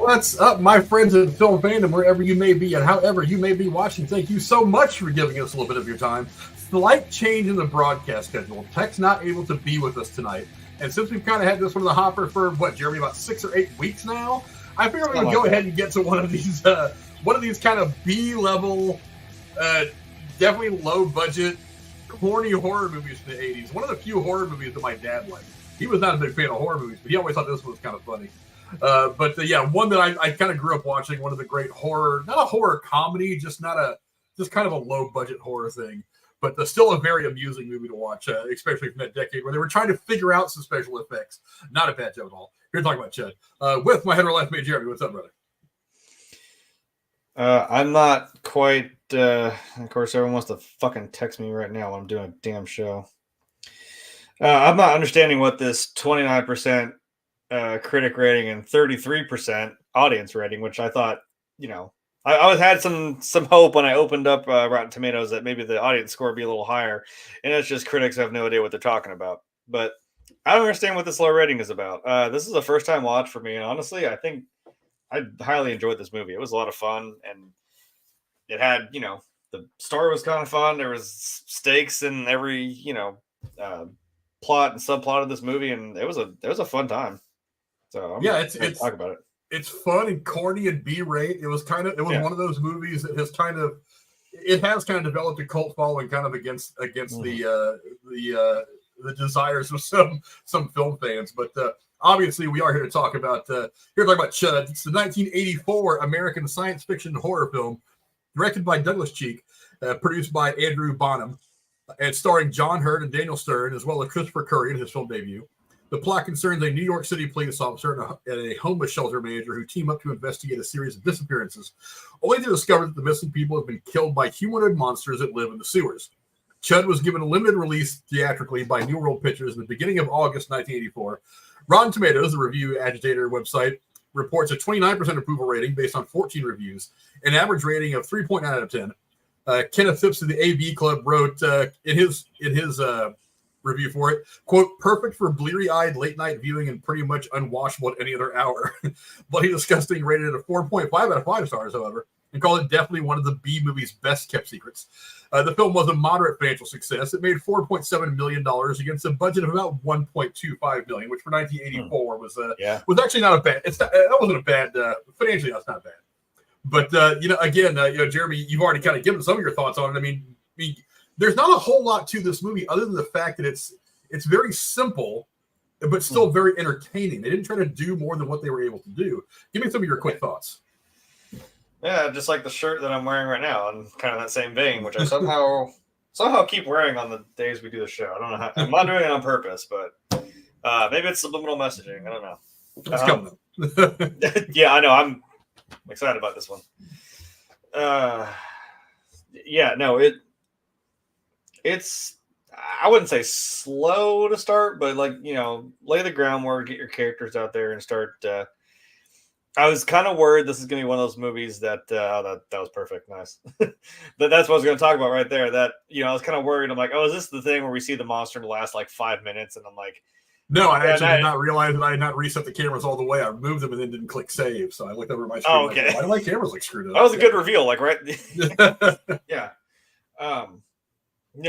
What's up, my friends in film fandom, wherever you may be and however you may be watching? Thank you so much for giving us a little bit of your time. Slight change in the broadcast schedule. Tech's not able to be with us tonight. And since we've kind of had this one in the hopper for, Jeremy, about 6 or 8 weeks now, I figure we're going to go ahead and get to one of these kind of B-level, definitely low-budget, corny horror movies from the 80s. One of the few horror movies that my dad liked. He was not a big fan of horror movies, but he always thought this one was kind of funny. One that I kind of grew up watching, one of the great horror, not a horror comedy, just kind of a low budget horror thing, but still a very amusing movie to watch, especially from that decade where they were trying to figure out some special effects. Not a bad job at all. Here to talk about C.H.U.D. With my hetero life mate Jeremy. What's up, brother? I'm not quite, of course, everyone wants to fucking text me right now when I'm doing a damn show. I'm not understanding what this 29% critic rating and 33% audience rating, which I thought, I had some hope when I opened up Rotten Tomatoes that maybe the audience score would be a little higher, and it's just critics have no idea what they're talking about. But I don't understand what this low rating is about. This is a first time watch for me, and honestly, I think I highly enjoyed this movie. It was a lot of fun, and it had, the story was kind of fun. There was stakes in every, plot and subplot of this movie, and it was a fun time. So it's talk about it. It's fun and corny and B-rate. It was one of those movies that has kind of developed a cult following, kind of against the desires of some film fans. But obviously, we are here to talk about C.H.U.D. It's the 1984 American science fiction horror film directed by Douglas Cheek, produced by Andrew Bonime, and starring John Hurt and Daniel Stern, as well as Christopher Curry in his film debut. The plot concerns a New York City police officer and a homeless shelter manager who team up to investigate a series of disappearances, only to discover that the missing people have been killed by humanoid monsters that live in the sewers. C.H.U.D. was given a limited release theatrically by New World Pictures in the beginning of August 1984. Rotten Tomatoes, the review agitator website, reports a 29% approval rating based on 14 reviews, an average rating of 3.9 out of 10. Kenneth Phipps of the AV Club wrote in his review for it, quote, perfect for bleary-eyed late-night viewing and pretty much unwatchable at any other hour. Bloody Disgusting rated it a 4.5 out of 5 stars, however, and called it definitely one of the B movie's best-kept secrets. The film was a moderate financial success. It made $4.7 million against a budget of about $1.25 million, which for 1984 was actually not a bad. That wasn't a bad financially. That's not bad. But Jeremy, you've already kind of given some of your thoughts on it. I mean, there's not a whole lot to this movie other than the fact that it's very simple, but still very entertaining. They didn't try to do more than what they were able to do. Give me some of your quick thoughts. Yeah, just like the shirt that I'm wearing right now, and kind of that same vein, which I somehow keep wearing on the days we do the show. I don't know how. I'm not doing it on purpose, but maybe it's subliminal messaging. I don't know. It's coming. Yeah, I know. I'm excited about this one. It's I wouldn't say slow to start, but lay the groundwork, get your characters out there, and start. I was kind of worried this is going to be one of those movies that that was perfect, nice. That's what I was going to talk about right there. That I was kind of worried. I'm like, oh, is this the thing where we see the monster in the last 5 minutes? And I'm like, no, I actually did not realize that I had not reset the cameras all the way. I moved them and then didn't click save. So I looked over my screen. Oh, okay. Why do my cameras look screwed up? That was a good reveal, right? Yeah.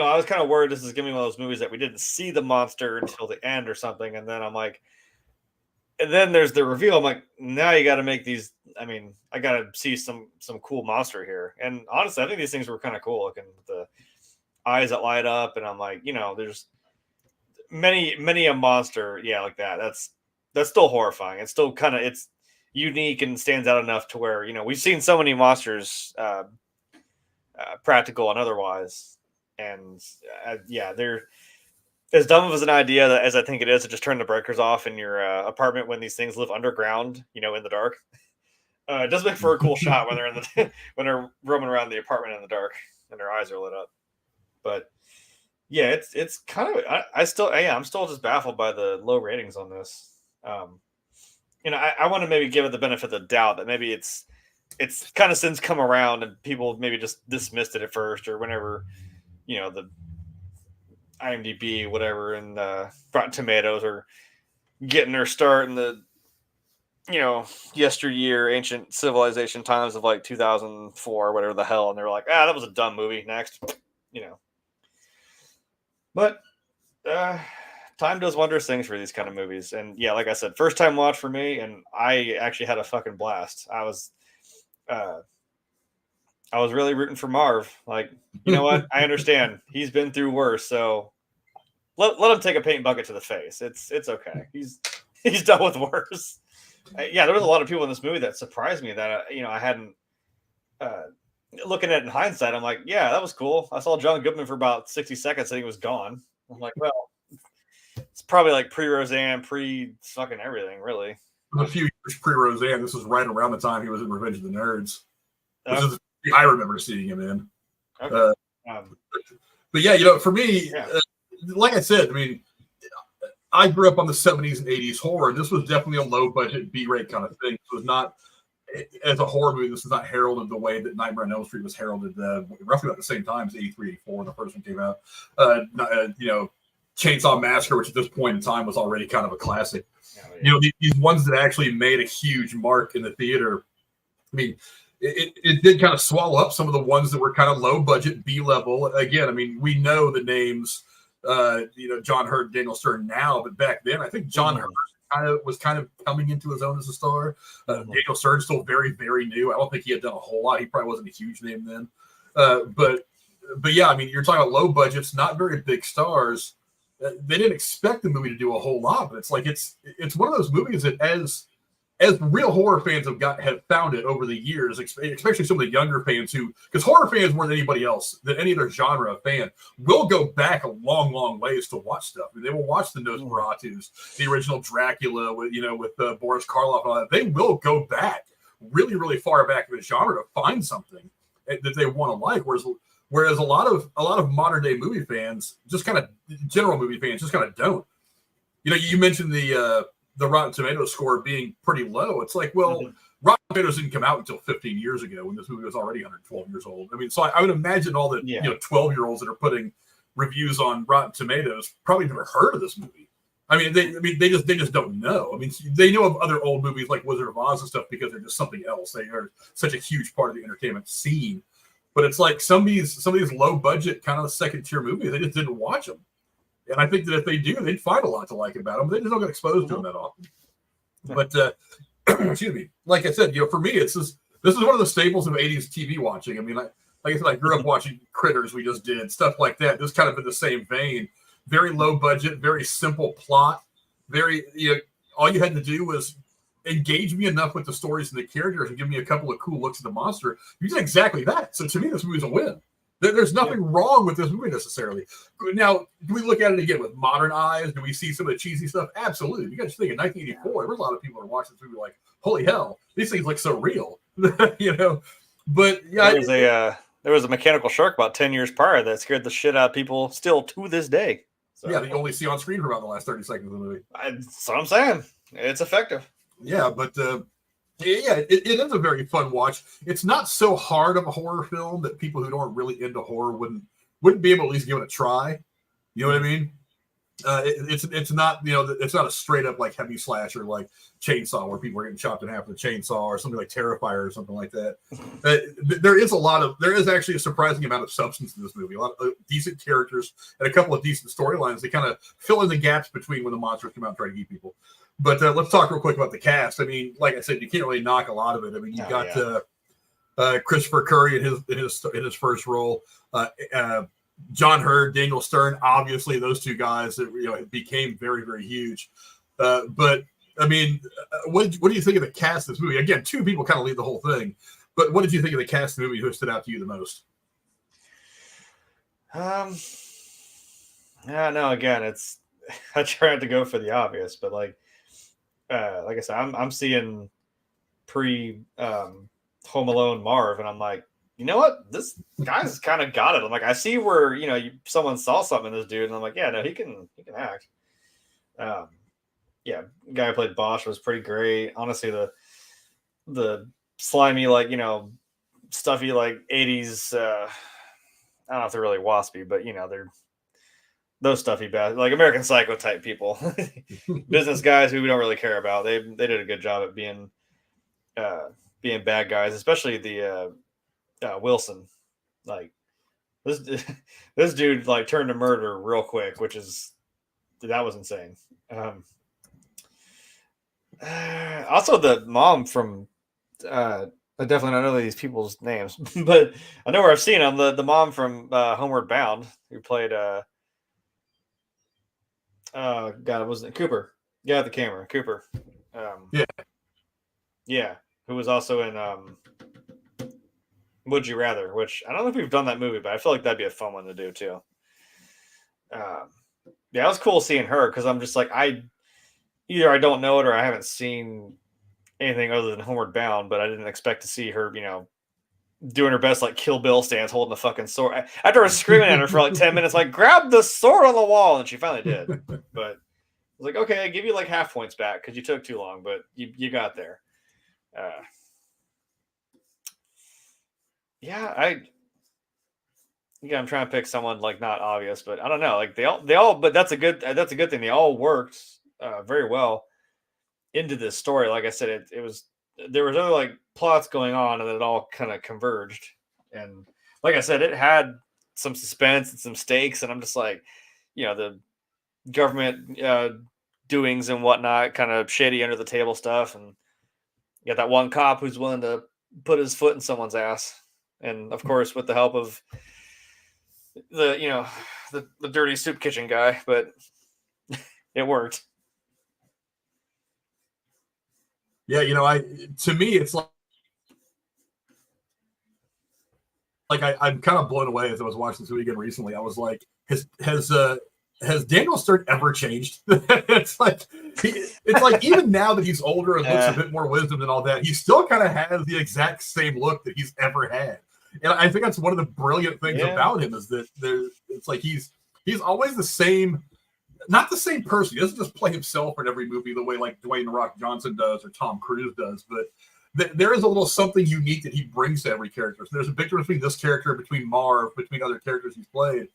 I was kind of worried this is going to be one of those movies that we didn't see the monster until the end or something. And then I'm like, and then there's the reveal. I'm like, now you got to make these. I mean, I got to see some cool monster here. And honestly, I think these things were kind of cool looking. The eyes that light up. And I'm like, there's many a monster. Yeah, like that. That's still horrifying. It's still it's unique and stands out enough to where, we've seen so many monsters, practical and otherwise. And they're as dumb of an idea as I think it is to just turn the breakers off in your apartment when these things live underground, in the dark. It does make for a cool shot when they're when they're roaming around the apartment in the dark and their eyes are lit up. But yeah, it's kind of I'm still just baffled by the low ratings on this. I want to maybe give it the benefit of the doubt that maybe it's kind of since come around and people maybe just dismissed it at first or whenever, the IMDb, whatever, and Rotten Tomatoes are getting their start in the yesteryear ancient civilization times of like 2004 or whatever the hell, and they were like, that was a dumb movie. Next, But time does wondrous things for these kind of movies, and yeah, like I said, first time watch for me, and I actually had a fucking blast. I was really rooting for Marv. Like, you know what? I understand he's been through worse, so let him take a paint bucket to the face. It's okay. He's done with worse. Yeah, there was a lot of people in this movie that surprised me that I hadn't. Looking at it in hindsight, I'm like, yeah, that was cool. I saw John Goodman for about 60 seconds, and he was gone. I'm like, well, it's probably like pre-Roseanne, pre-fucking everything, really. A few years pre-Roseanne. This was right around the time he was in Revenge of the Nerds. Which is I remember seeing him in. Okay. But yeah, for me, like I said, I mean, I grew up on the 70s and 80s horror. This was definitely a low-budget B-rate kind of thing. It was not, as a horror movie, this is not heralded the way that Nightmare on Elm Street was heralded roughly about the same time as 83, 84 when the first one came out. Chainsaw Massacre, which at this point in time was already kind of a classic. These ones that actually made a huge mark in the theater. I mean, it did kind of swallow up some of the ones that were kind of low budget, B level. Again, I mean, we know the names, John Hurt, Daniel Stern now, but back then, I think John Hurt was kind of coming into his own as a star. Daniel Stern still very, very new. I don't think he had done a whole lot. He probably wasn't a huge name then. But yeah, I mean, you're talking about low budgets, not very big stars. They didn't expect the movie to do a whole lot, but it's like it's one of those movies that as real horror fans have found it over the years, especially some of the younger fans because horror fans more than anybody else, than any other genre of fan, will go back a long, long ways to watch stuff. I mean, they will watch the Nosferatus, the original Dracula with Boris Karloff and all that. They will go back really, really far back in the genre to find something that they want to like. Whereas a lot of modern day movie fans, just kind of general movie fans, just kind of don't. You mentioned the Rotten Tomatoes score being pretty low. It's like, well, Rotten Tomatoes didn't come out until 15 years ago when this movie was already 112 years old. I mean, so I would imagine all the 12-year-olds that are putting reviews on Rotten Tomatoes probably never heard of this movie. I mean, they just don't know. I mean, they know of other old movies like Wizard of Oz and stuff because they're just something else. They are such a huge part of the entertainment scene. But it's like some of these low budget kind of second tier movies, they just didn't watch them. And I think that if they do, they'd find a lot to like about them. They just don't get exposed to them that often. But excuse me, like I said, for me, this is one of the staples of 80s TV watching. I mean, like I said, I grew up watching Critters. We just did stuff like that. This kind of in the same vein. Very low budget, very simple plot. Very all you had to do was engage me enough with the stories and the characters and give me a couple of cool looks at the monster. You did exactly that. So to me, this movie's a win. There's nothing wrong with this movie necessarily. Now, do we look at it again with modern eyes? Do we see some of the cheesy stuff? Absolutely. You got to think in 1984, there was a lot of people that are watching this movie like, holy hell, these things look so real. But yeah, there was a mechanical shark about 10 years prior that scared the shit out of people still to this day. So, yeah, that you only see on screen for about the last 30 seconds of the movie. That's what I'm saying. It's effective. Yeah, but it is a very fun watch. It's not so hard of a horror film that people who aren't really into horror wouldn't be able to at least give it a try. You know what I mean? It's not it's not a straight up like heavy slasher like Chainsaw where people are getting chopped in half with a chainsaw or something like Terrifier or something like that. There is actually a surprising amount of substance in this movie. A lot of decent characters and a couple of decent storylines. They kind of fill in the gaps between when the monsters come out and try to eat people. But let's talk real quick about the cast. I mean, like I said, you can't really knock a lot of it. I mean, you got Christopher Curry in his first role. John Hurt, Daniel Stern, obviously those two guys that became very, very huge. But I mean, what do you think of the cast of this movie? Again, two people kind of lead the whole thing. But what did you think of the cast of the movie? Who stood out to you the most? Yeah, no. Again, I try not to go for the obvious, but like I said, I'm seeing pre Home Alone Marv, and I'm like, you know what? This guy's kind of got it. I'm like, I see where someone saw something in this dude, and I'm like, yeah, no, he can act. Yeah, the guy who played Bosch was pretty great. Honestly, the slimy stuffy 80s. I don't know if they're really waspy, but they're those stuffy bad, like American Psycho type people, business guys who we don't really care about. They did a good job at being bad guys, especially the Wilson. Like this this dude like turned to murder real quick, which is that was insane. Also, the mom from I definitely don't know these people's names, but I know where I've seen them. The mom from Homeward Bound, who played God, wasn't it Cooper? Yeah, the camera, Cooper. Yeah. Yeah, who was also in Would You Rather, which I don't know if we've done that movie, but I feel like that'd be a fun one to do too. Yeah, it was cool seeing her because I'm just like either I don't know it or I haven't seen anything other than Homeward Bound, but I didn't expect to see her, doing her best like Kill Bill stance, holding the fucking sword. After I was screaming at her for like 10 minutes, like grab the sword on the wall, and she finally did. But I was like, okay, I give you like half points back because you took too long, but you got there. Yeah, I'm trying to pick someone like not obvious, but I don't know. Like they all, but that's a good thing. They all worked very well into this story. Like I said, there was other like plots going on, and it all kind of converged. And like I said, it had some suspense and some stakes, and I'm just like, the government doings and whatnot, kind of shady under the table stuff, and you got that one cop who's willing to put his foot in someone's ass, and of course with the help of the dirty soup kitchen guy, but it worked. Yeah, to me it's like I'm kind of blown away as I was watching this movie again recently. I was like, has Daniel Stern ever changed? It's like even now that he's older and looks a bit more wisdom and all that, he still kind of has the exact same look that he's ever had. And I think that's one of the brilliant things about him is that it's like he's always the same, not the same person. He doesn't just play himself in every movie the way like Dwayne Rock Johnson does or Tom Cruise does, but there is a little something unique that he brings to every character. So there's a big difference between this character, between Marv, between other characters he's played.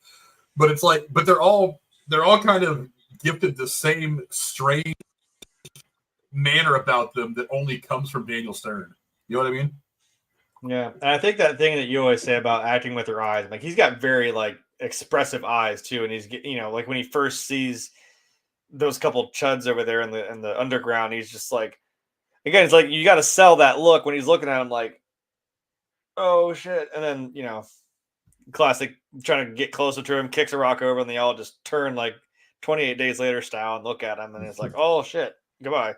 But it's like, but they're all kind of gifted the same strange manner about them that only comes from Daniel Stern. You know what I mean? Yeah, and I think that thing that you always say about acting with your eyes, like he's got very like expressive eyes too, and he's like when he first sees those couple chuds over there in the underground, he's just like, again, it's like you got to sell that look when he's looking at him like, oh shit, and then classic trying to get closer to him, kicks a rock over, and they all just turn like 28 Days Later style and look at him, and it's like, oh shit, goodbye.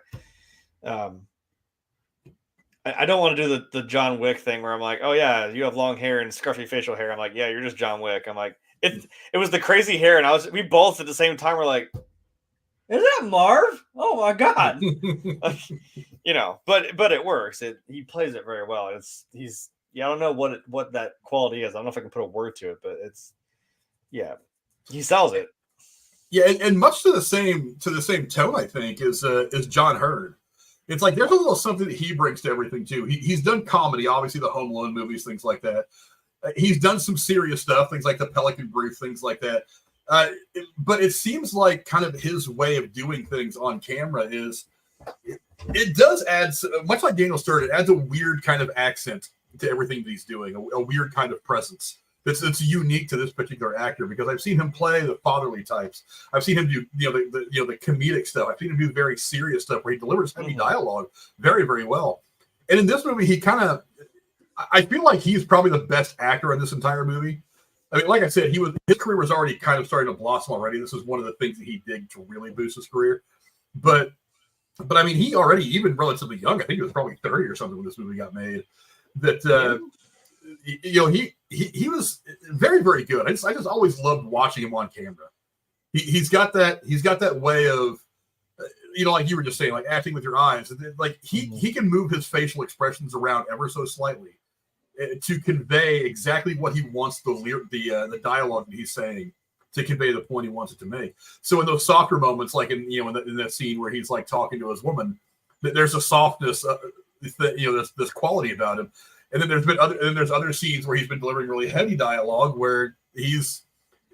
I don't want to do the John Wick thing where I'm like, oh yeah, you have long hair and scruffy facial hair. I'm like, yeah, you're just John Wick. I'm like, it was the crazy hair, and we both at the same time were like, is that Marv? Oh my god. But it works. He plays it very well. I don't know what that quality is. I don't know if I can put a word to it, but he sells it. Yeah, and much to the same tone, I think, is John Hurd. It's like there's a little something that he brings to everything too. He's done comedy, obviously the Home Alone movies, things like that. He's done some serious stuff, things like the Pelican Brief, things like that. But it seems like kind of his way of doing things on camera is it does add, much like Daniel Stern, it adds a weird kind of accent to everything that he's doing, a weird kind of presence that's unique to this particular actor, because I've seen him play the fatherly types. I've seen him do the comedic stuff. I've seen him do very serious stuff where he delivers heavy dialogue very, very well. And in this movie, I feel like he's probably the best actor in this entire movie. I mean, like I said, his career was already kind of starting to blossom already. This is one of the things that he did to really boost his career. But I mean, he already, even relatively young, I think he was probably 30 or something when this movie got made. That he was very, very good. I just always loved watching him on camera. He's got that way of, like you were just saying, like acting with your eyes. Like he can move his facial expressions around ever so slightly to convey exactly what he wants the dialogue that he's saying to convey the point he wants it to make. So in those softer moments, like in that scene where he's like talking to his woman, there's a softness, this quality about him. And then there's other scenes where he's been delivering really heavy dialogue where he's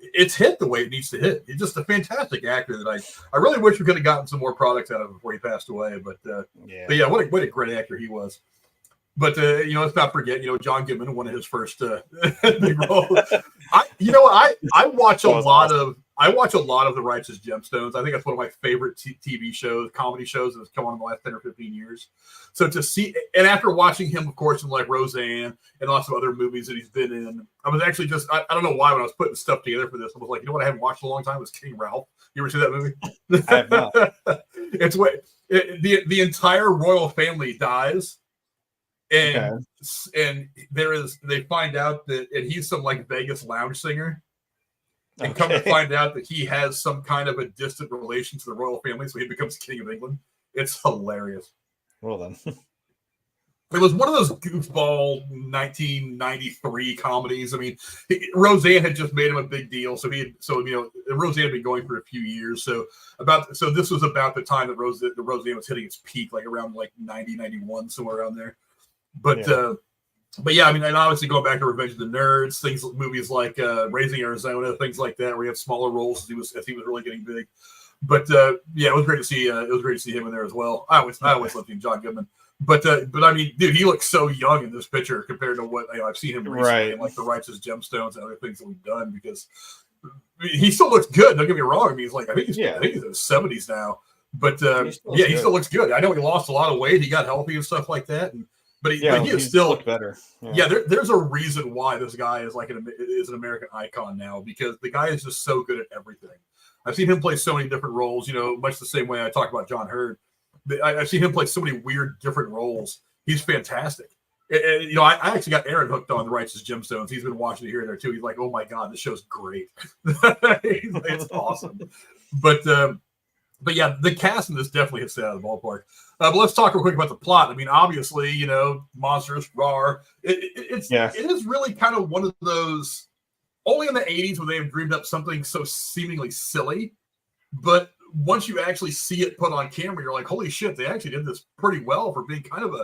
it's hit the way it needs to hit. He's just a fantastic actor that I really wish we could have gotten some more products out of him before he passed away. But yeah, what a great actor he was. But let's not forget, John Goodman, one of his first big roles. I watch a lot of The Righteous Gemstones. I think that's one of my favorite TV shows, comedy shows that has come on in the last 10 or 15 years. So to see, and after watching him, of course, in like Roseanne and lots of other movies that he's been in, I was actually just, I don't know why, when I was putting stuff together for this, I was like, what I haven't watched in a long time was King Ralph. You ever see that movie? I have not. It's what the entire royal family dies. And they find out that, and he's some like Vegas lounge singer, and come to find out that he has some kind of a distant relation to the royal family, so he becomes king of England. It's hilarious. Well then, it was one of those goofball 1993 comedies. I mean, Roseanne had just made him a big deal, so Roseanne had been going for a few years. So this was about the time that Roseanne was hitting its peak, like around like 90, 91, somewhere around there. But yeah, I mean, and obviously going back to Revenge of the Nerds, movies like Raising Arizona, things like that, where he had smaller roles as he was really getting big. But yeah, it was great to see. It was great to see him in there as well. I always loved him, John Goodman. But I mean, dude, he looks so young in this picture compared to what I've seen him recently in like The Righteous Gemstones and other things that we've done. Because he still looks good. Don't get me wrong. I mean, I think he's in his 70s now. But he still looks good. I know he lost a lot of weight. He got healthy and stuff like that. But he is still better. Yeah, there's a reason why this guy is is an American icon now, because the guy is just so good at everything. I've seen him play so many different roles, much the same way I talk about John Hurd. I've seen him play so many weird different roles. He's fantastic. And, I actually got Aaron hooked on The Righteous Gemstones. He's been watching it here and there too. He's like, oh my God, this show's great. It's awesome. But yeah, the cast in this definitely hits it out of the ballpark. But let's talk real quick about the plot. I mean, obviously, monsters, rawr. It is really kind of one of those, only in the 80s where they've dreamed up something so seemingly silly. But once you actually see it put on camera, you're like, holy shit, they actually did this pretty well for being kind of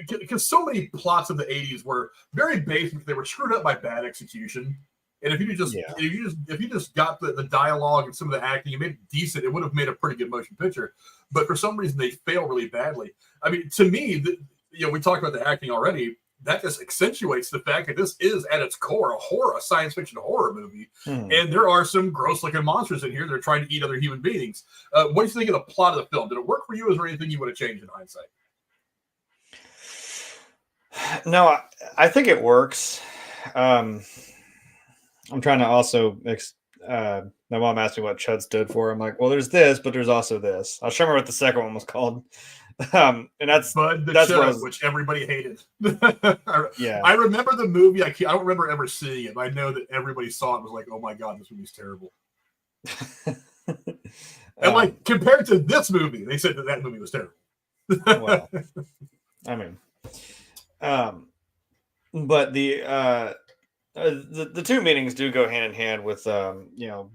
because so many plots of the 80s were very basic. They were screwed up by bad execution. And if you just got the dialogue and some of the acting, you made it decent, it would have made a pretty good motion picture. But for some reason, they fail really badly. I mean, to me, we talked about the acting already. That just accentuates the fact that this is at its core a science fiction horror movie, and there are some gross-looking monsters in here that are trying to eat other human beings. What do you think of the plot of the film? Did it work for you? Is there anything you would have changed in hindsight? No, I think it works. I'm trying to also my mom asked me what C.H.U.D stood for. I'm like, well, there's this, but there's also this. I was trying to remember what the second one was called. And that's C.H.U.D, which everybody hated. I remember the movie. I don't remember ever seeing it, but I know that everybody saw it and was like, oh my God, this movie's terrible. And compared to this movie, they said that movie was terrible. Well, I mean, but the two meanings do go hand in hand with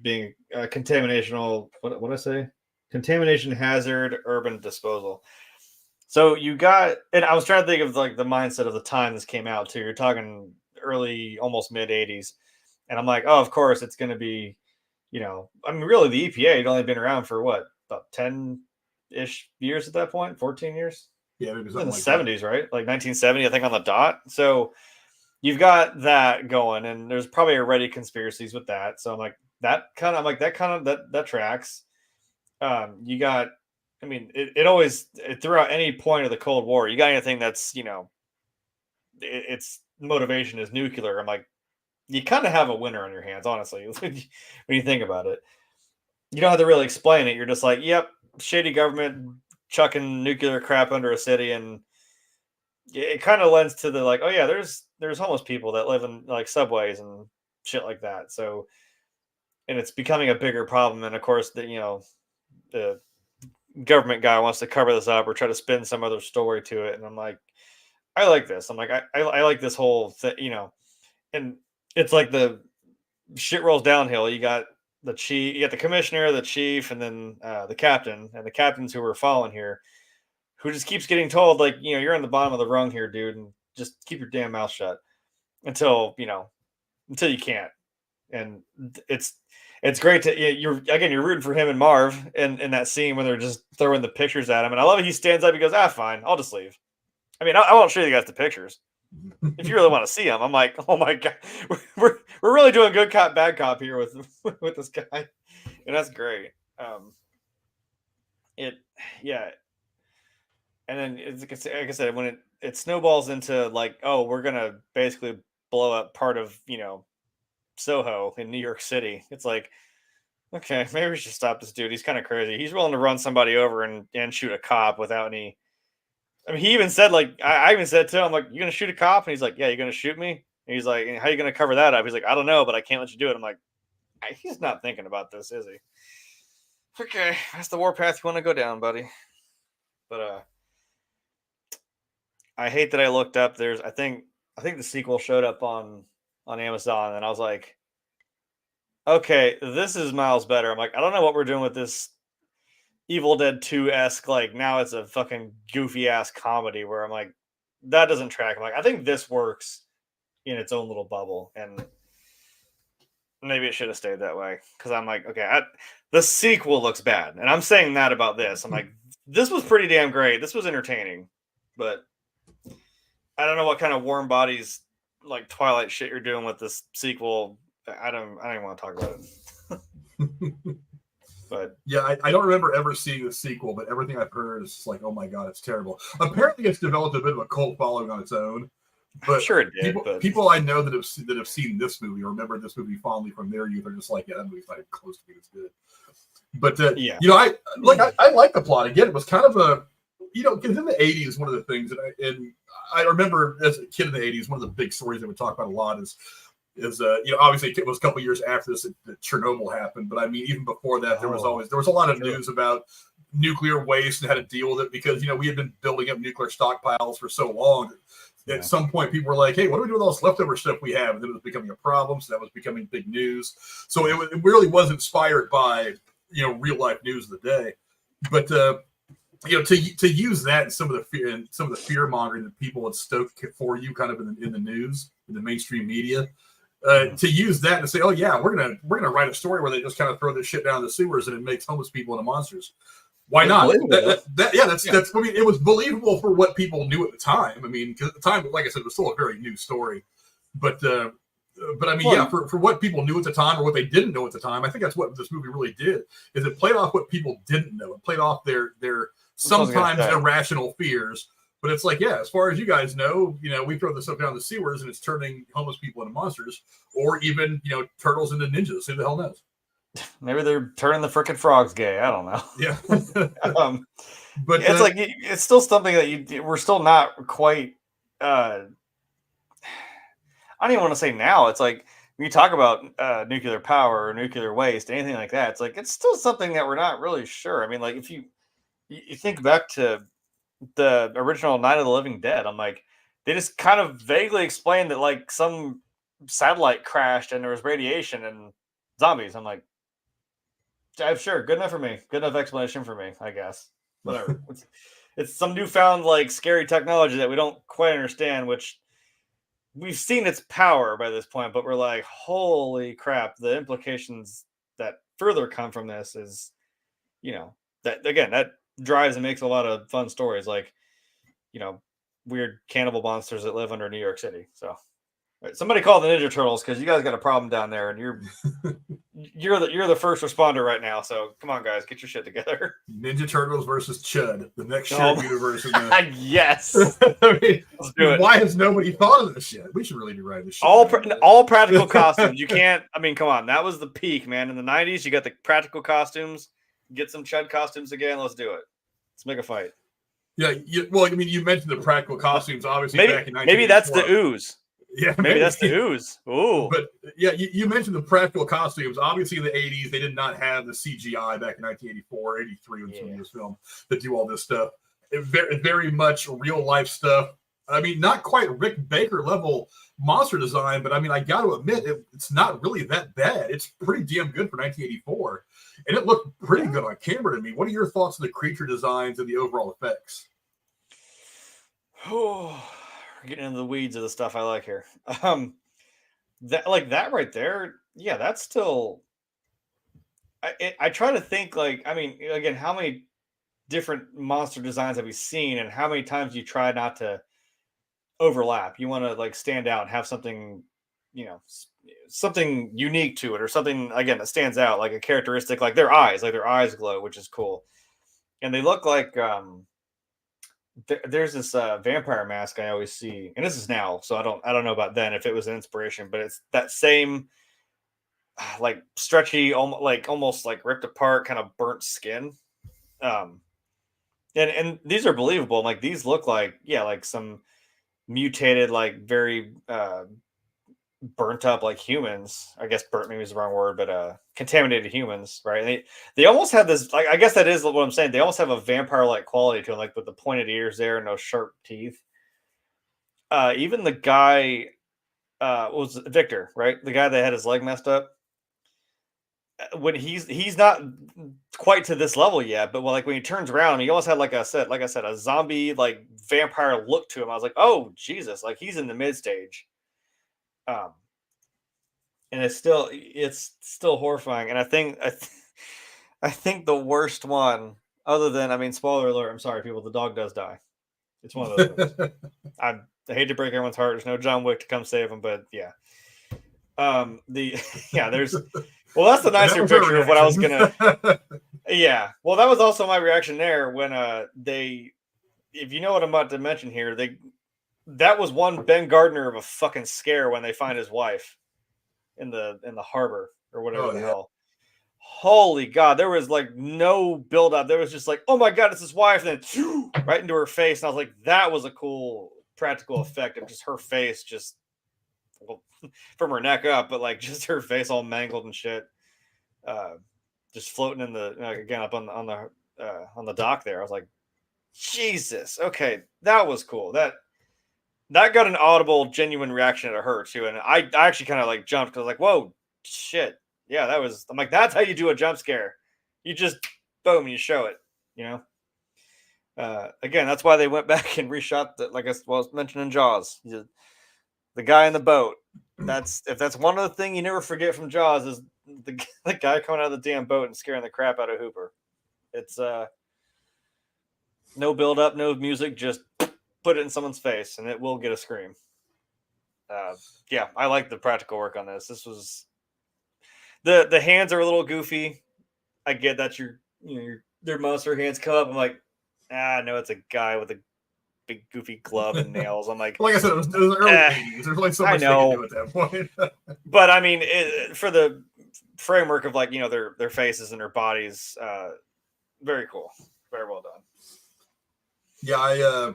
being contaminational. What did I say? Contamination hazard, urban disposal. So you got, and I was trying to think of like the mindset of the time this came out too. You're talking early, almost mid 80s, and I'm like, oh, of course it's going to be, I mean, really the EPA had only been around for what, about 10-ish years at that point, 14 years. Yeah, maybe in the 70s, right? Like 1970, I think, on the dot. So you've got that going, and there's probably already conspiracies with that. So I'm like, that tracks. You got, I mean, it always, throughout any point of the Cold War, you got anything that's, its motivation is nuclear. I'm like, you kind of have a winner on your hands, honestly, when you think about it. You don't have to really explain it. You're just like, yep, shady government chucking nuclear crap under a city, and it kind of lends to the like, oh yeah, there's homeless people that live in like subways and shit like that. So, and it's becoming a bigger problem. And of course, the government guy wants to cover this up or try to spin some other story to it. And I'm like, I like this. I'm like, I like this whole thing, and it's like the shit rolls downhill. You got the chief, you got the commissioner, the chief, and then the captain, and the captains who were following here, who just keeps getting told, like, you're on the bottom of the rung here, dude, and just keep your damn mouth shut until you can't. and it's great to you're rooting for him and Marv in that scene when they're just throwing the pictures at him, and I love it. He stands up, he goes, fine, I'll just leave. I mean, I won't show you guys the pictures if you really want to see them. I'm like, oh my god, we're really doing good cop bad cop here with this guy, and that's great. It yeah, and then it's like I said, when it snowballs into like, oh, we're gonna basically blow up part of Soho in New York City. It's like, okay, maybe we should stop this dude. He's kind of crazy. He's willing to run somebody over and shoot a cop without any. I mean, he even said like, I even said to him like, "You gonna shoot a cop?" And he's like, "Yeah, you're gonna shoot me." And he's like, "How you gonna cover that up?" He's like, "I don't know, but I can't let you do it." I'm like, he's not thinking about this, is he? Okay, that's the warpath you want to go down, buddy. But I hate that I looked up. I think the sequel showed up on Amazon, and I was like, okay, this is miles better. I'm like, I don't know what we're doing with this Evil Dead 2-esque, like now it's a fucking goofy ass comedy where I'm like, that doesn't track. I'm like, I think this works in its own little bubble, and maybe it should have stayed that way. Because I'm like, okay, the sequel looks bad, and I'm saying that about this. I'm like, this was pretty damn great. This was entertaining, but I don't know what kind of warm bodies like Twilight shit you're doing with this sequel. I don't even want to talk about it. But yeah, I don't remember ever seeing the sequel, but everything I've heard is like, oh my god, it's terrible. Apparently, it's developed a bit of a cult following on its own. But I'm sure it did. People I know that have seen this movie or remember this movie fondly from their youth are just like, yeah, that movie's not even close to being as good. But I like the plot. Again, it was kind of a because in the '80s, one of the things that I remember as a kid in the '80s, one of the big stories that we talk about a lot is obviously it was a couple years after this that Chernobyl happened, but I mean even before that there was a lot of news about nuclear waste and how to deal with it because we had been building up nuclear stockpiles for so long. At some point, people were like, "Hey, what do we do with all this leftover stuff we have?" And then it was becoming a problem, so that was becoming big news. So it really was inspired by real life news of the day, but to use that and some of the fear mongering that people had stoked for you, kind of in the news, in the mainstream media. To use that and say, oh yeah, we're gonna write a story where they just kind of throw this shit down the sewers and it makes homeless people into monsters. Why not? That's. I mean, it was believable for what people knew at the time. I mean, because at the time, like I said, it was still a very new story. But I mean, for what people knew at the time or what they didn't know at the time, I think that's what this movie really did. Is it played off what people didn't know? It played off their sometimes irrational fears. But it's like, yeah, as far as you guys know, we throw this stuff down the sewers and it's turning homeless people into monsters, or even turtles into ninjas. Who the hell knows? Maybe they're turning the frickin' frogs gay. I don't know. Yeah. But it's like it's still something that we're still not quite. I don't even want to say now. It's like when you talk about nuclear power or nuclear waste, anything like that. It's like it's still something that we're not really sure. I mean, like if you think back to the original Night of the Living Dead, I'm like, they just kind of vaguely explained that like some satellite crashed and there was radiation and zombies. I'm like, sure, good enough for me. Good enough explanation for me, I guess. Whatever. It's some newfound like scary technology that we don't quite understand, which we've seen its power by this point, but we're like, holy crap, the implications that further come from this is, that again, that drives and makes a lot of fun stories, like, weird cannibal monsters that live under New York City. So right, somebody call the Ninja Turtles because you guys got a problem down there, and you're the first responder right now. So come on, guys, get your shit together. Ninja Turtles versus C.H.U.D, the next shared universe. Yes, I mean, let's do it. Why has nobody thought of this shit? We should really be writing this shit. All practical costumes. You can't. I mean, come on, that was the peak, man. In the '90s, you got the practical costumes. Get some C.H.U.D costumes again. Let's do it. Let's make a fight. Yeah. Well, I mean, you mentioned the practical costumes, obviously, back in 1984. Maybe that's the ooze. Yeah, maybe that's the ooze. Ooh. But yeah, you mentioned the practical costumes. Obviously, in the 80s, they did not have the CGI back in 1984, 83 when some of this film that do all this stuff. Very much real life stuff. I mean, not quite Rick Baker level monster design, but I mean, I got to admit, it's not really that bad. It's pretty damn good for 1984. And it looked pretty good on camera to me. What are your thoughts on the creature designs and the overall effects? Oh, we're getting into the weeds of the stuff I like here. That right there, yeah, that's still. I try to think like, I mean, again, how many different monster designs have we seen, and how many times you try not to overlap? You want to like stand out and have something, you know, something unique to it, or something again that stands out, like a characteristic, like their eyes glow, which is cool, and they look like there's this vampire mask I always see, and this is now, so I don't know about then if it was an inspiration, but it's that same like stretchy, almost like ripped apart, kind of burnt skin. Um, and these are believable. Like these look like, yeah, like some mutated, like very burnt up like humans. I guess burnt maybe is the wrong word, but contaminated humans, right? And they almost have this, like, I guess that is what I'm saying. They almost have a vampire like quality to them, like with the pointed ears there and those sharp teeth. Even the guy was Victor, right? The guy that had his leg messed up. When he's not quite to this level yet, but like when he turns around, he almost had like I said, a zombie like vampire look to him. I was like, oh Jesus, like he's in the mid stage. Um, and it's still horrifying. And I think the worst one, other than, I mean, spoiler alert, I'm sorry, people, the dog does die. It's one of those movies. I hate to break everyone's heart. There's no John Wick to come save him, but yeah. The yeah, there's well, that's the nicer picture of what I was gonna. Yeah, well, that was also my reaction there when they, if you know what I'm about to mention here, that was one Ben Gardner of a fucking scare when they find his wife in the harbor or whatever the hell. Holy God, there was like no build up. There was just like, oh my God, it's his wife, and then right into her face. And I was like, that was a cool practical effect of just her face, just well, from her neck up, but like just her face all mangled and shit, just floating in the again up on the dock there. I was like, Jesus, okay, that was cool. That got an audible, genuine reaction to her too, and I actually kind of like jumped because I was like, whoa, shit, yeah, that was. I'm like, that's how you do a jump scare. You just boom, you show it, you know. Again, that's why they went back and reshot the, like I was mentioning in Jaws, the guy in the boat. If that's one of the things you never forget from Jaws is the guy coming out of the damn boat and scaring the crap out of Hooper. It's no build up, no music, just put it in someone's face and it will get a scream. Yeah, I like the practical work on this. This was the hands are a little goofy. I get that their monster hands come up. I'm like, no, it's a guy with a big goofy glove and nails. I'm like, like I said, it was early 80s. There's like so much they could do at that point. But I mean, for the framework of like, their faces and their bodies, very cool, very well done. Yeah,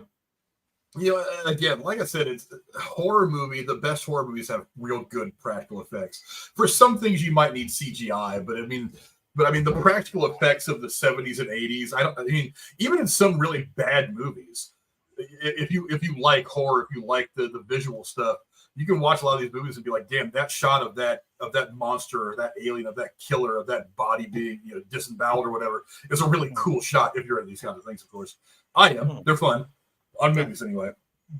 again, like I said, it's horror movie. The best horror movies have real good practical effects. For some things, you might need CGI, but I mean, the practical effects of the 70s and 80s. I mean, even in some really bad movies, if you like horror, if you like the visual stuff, you can watch a lot of these movies and be like, damn, that shot of that monster or that alien, of that killer, of that body being disemboweled or whatever is a really cool shot. If you're into these kinds of things, of course, I am. They're fun on movies anyway.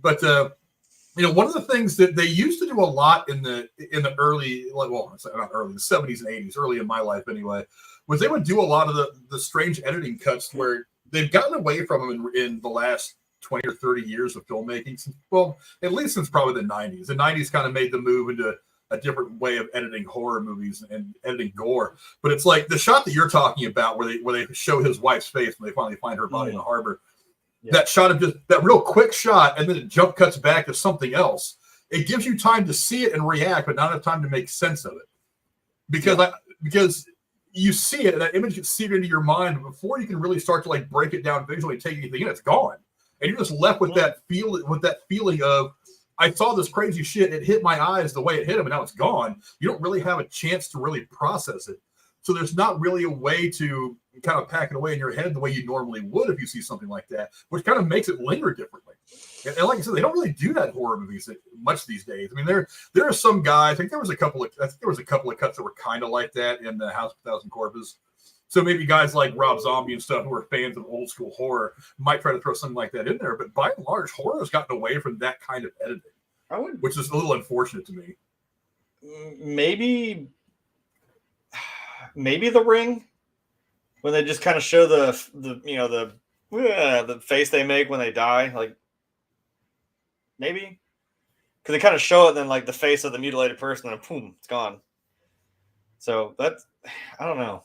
But one of the things that they used to do a lot in the early, like, well, not early, the 70s and 80s, early in my life anyway, was they would do a lot of the strange editing cuts where they've gotten away from them in the last 20 or 30 years of filmmaking. Well, at least since probably the 90s. The 90s kind of made the move into a different way of editing horror movies and editing gore. But it's like the shot that you're talking about where they show his wife's face when they finally find her body in the harbor. Yeah. That shot of just that real quick shot, and then it jump cuts back to something else. It gives you time to see it and react, but not enough time to make sense of it. Because you see it, and that image gets seared into your mind before you can really start to like break it down visually and take anything in. It's gone, and you're just left with that feeling of, I saw this crazy shit. It hit my eyes the way it hit him, and now it's gone. You don't really have a chance to really process it. So there's not really a way to kind of pack it away in your head the way you normally would if you see something like that, which kind of makes it linger differently. And like I said, they don't really do that in horror movies much these days. I mean, there are some guys. I think there was a couple of cuts that were kind of like that in the House of 1,000 Corpses. So maybe guys like Rob Zombie and stuff who are fans of old school horror might try to throw something like that in there. But by and large, horror has gotten away from that kind of editing, which is a little unfortunate to me. Maybe maybe The Ring, when they just kind of show the face they make when they die, like maybe because they kind of show it, then like the face of the mutilated person, and boom, it's gone. So that's, I don't know.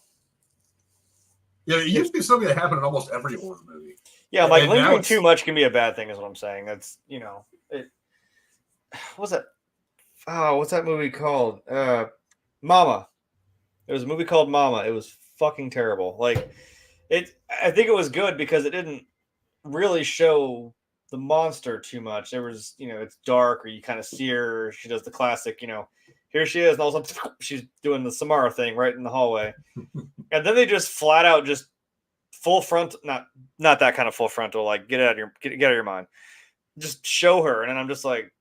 Yeah, it used to be something that happened in almost every horror movie. Yeah, like lingering too much can be a bad thing, is what I'm saying. That's what's that? Oh, what's that movie called? Mama. It was a movie called Mama. It was fucking terrible. Like I think it was good because it didn't really show the monster too much. There was, it's dark, or you kind of see her. She does the classic, here she is, and all of a sudden she's doing the Samara thing right in the hallway. And then they just flat out just full front, not that kind of full frontal, like get out of your mind. Just show her, and then I'm just like,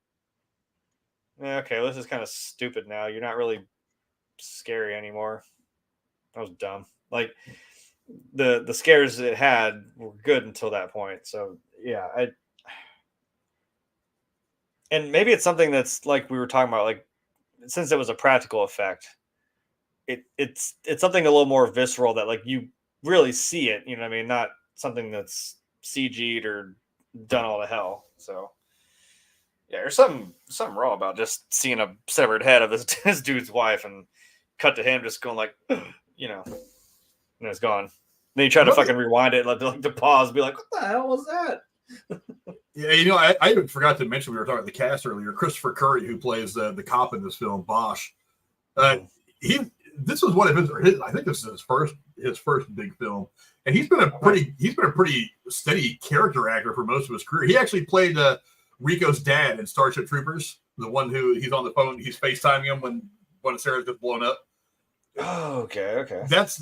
okay, this is kind of stupid now. You're not really scary anymore. That was dumb. Like the scares it had were good until that point. So yeah, and maybe it's something that's like we were talking about, like since it was a practical effect, it's something a little more visceral that like you really see it. You know what I mean? Not something that's CG'd or done all to hell. So yeah, there's something raw about just seeing a severed head of this dude's wife and cut to him just going like, and it's gone. Then you try to fucking rewind it, like the pause, be like, what the hell was that? Yeah, I even forgot to mention, we were talking about the cast earlier. Christopher Curry, who plays the cop in this film, Bosch. This was one of his. I think this is his first big film, and he's been a pretty steady character actor for most of his career. He actually played Rico's dad in Starship Troopers, the one who he's on the phone, he's FaceTiming him when one of Sarah's gets blown up. Oh, okay.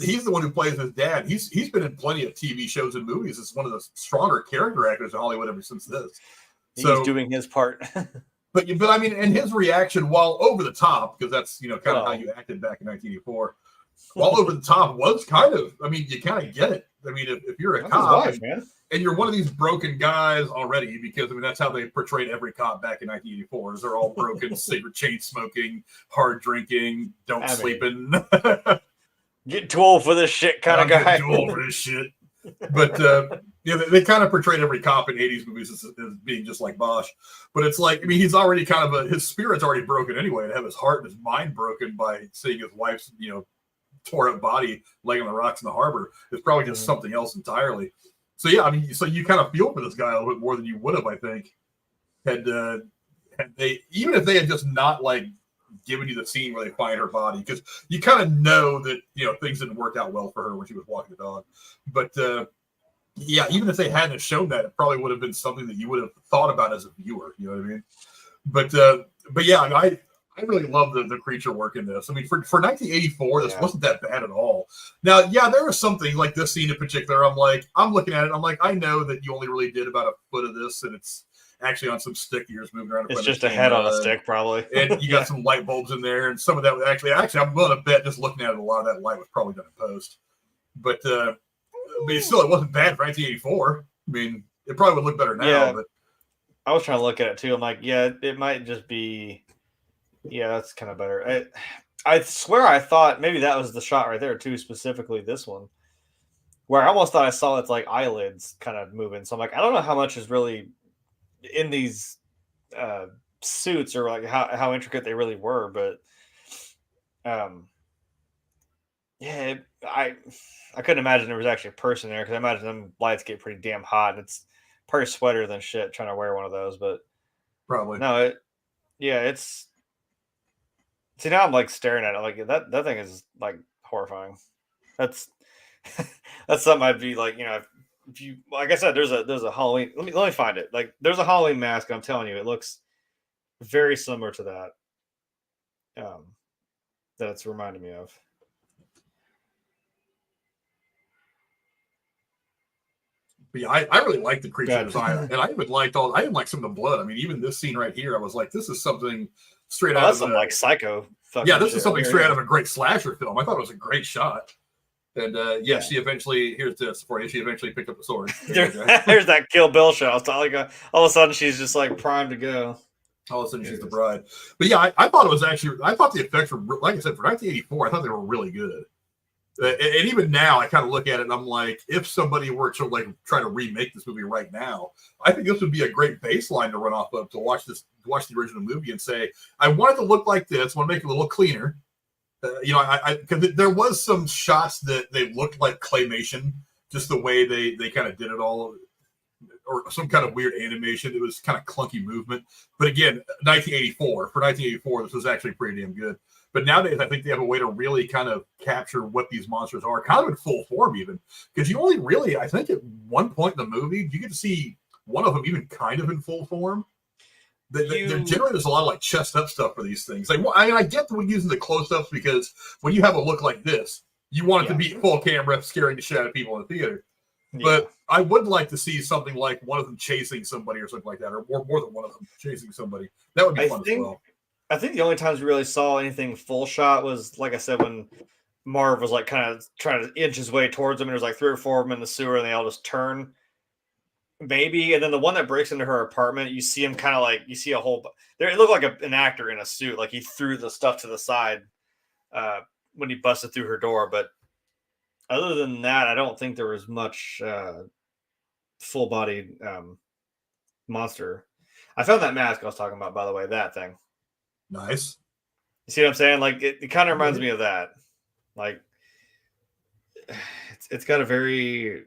He's the one who plays his dad. He's been in plenty of TV shows and movies. It's one of the stronger character actors in Hollywood ever since this. He's doing his part. but I mean, and his reaction, while over the top, because that's kind of how you acted back in 1984. While over the top was kind of, I mean, you kind of get it. I mean, if you're a cop and you're one of these broken guys already, because I mean that's how they portrayed every cop back in 1984. Is they're all broken, cigarette, chain smoking, hard drinking, sleeping. Get too old for this shit kind of guy. Too old for this shit. But they kind of portrayed every cop in 80s movies as being just like Bosch. But it's like, I mean, he's already kind of his spirit's already broken anyway, to have his heart and his mind broken by seeing his wife's tore up body laying on the rocks in the harbor is probably just something else entirely. So yeah, I mean, so you kind of feel for this guy a little bit more than you would have, I think, had they, even if they had just not like given you the scene where they find her body, because you kind of know that things didn't work out well for her when she was walking the dog. But yeah, even if they hadn't shown that, it probably would have been something that you would have thought about as a viewer. You know what I mean? But yeah, I really love the creature work in this. I mean, for 1984, this wasn't that bad at all. Now, yeah, there was something like this scene in particular. I'm looking at it. I'm like, I know that you only really did about a foot of this, and it's actually on some stick you're moving around. It's just a head on a stick, probably. And you got some light bulbs in there, and some of that actually, I'm willing to bet, just looking at it, a lot of that light was probably done in post. But still, it wasn't bad for 1984. I mean, it probably would look better now. Yeah. But I was trying to look at it too. I'm like, yeah, it might just be. Yeah, that's kind of better. I swear I thought maybe that was the shot right there too, specifically this one, where I almost thought I saw its like eyelids kind of moving. So I'm like, I don't know how much is really in these suits, or like how intricate they really were, but yeah, I couldn't imagine there was actually a person there, because I imagine them lights get pretty damn hot, and it's probably sweater than shit trying to wear one of those. But probably no, it's. See, now I'm like staring at it, like that thing is like horrifying. That's something I'd be like, if you, like I said, there's a Halloween. Let me find it. Like there's a Halloween mask. I'm telling you, it looks very similar to that. That it's reminding me of. But yeah, I really like the creature design, and I even liked some of the blood. I mean, even this scene right here, I was like, this is something straight out of some like psycho. Yeah, this is something straight out of a great slasher film. I thought it was a great shot. And she eventually, here's this for you. She eventually picked up the sword. There's that Kill Bill shot. Like all of a sudden, she's just like primed to go. All of a sudden, she's the bride. But yeah, I thought it was actually. I thought the effects were, like I said, for 1984. I thought they were really good. And even now, I kind of look at it and I'm like, if somebody were to like try to remake this movie right now, I think this would be a great baseline to run off of to watch the original movie and say, I want it to look like this. I want to make it a little cleaner. Because there was some shots that they looked like claymation, just the way they kind of did it all, or some kind of weird animation. It was kind of clunky movement. But again, 1984, this was actually pretty damn good. But nowadays, I think they have a way to really kind of capture what these monsters are, kind of in full form, even. Because you only really, I think, at one point in the movie, you get to see one of them even kind of in full form. Generally, there's a lot of like chest up stuff for these things. Like, I get that we're using the close ups because when you have a look like this, you want it to be full camera, scaring the shit out of people in the theater. Yeah. But I would like to see something like one of them chasing somebody or something like that, or more than one of them chasing somebody. That would be fun as well. I think the only times we really saw anything full shot was, like I said, when Marv was like kind of trying to inch his way towards them, and there's like 3 or 4 of them in the sewer, and they all just turn. Maybe, and then the one that breaks into her apartment, you see him kind of like, you see a whole there. It looked like an actor in a suit, like he threw the stuff to the side when he busted through her door. But other than that, I don't think there was much full body monster. I found that mask I was talking about, by the way, that thing. Nice. You see what I'm saying? Like it kind of reminds me of that. Like it's got a very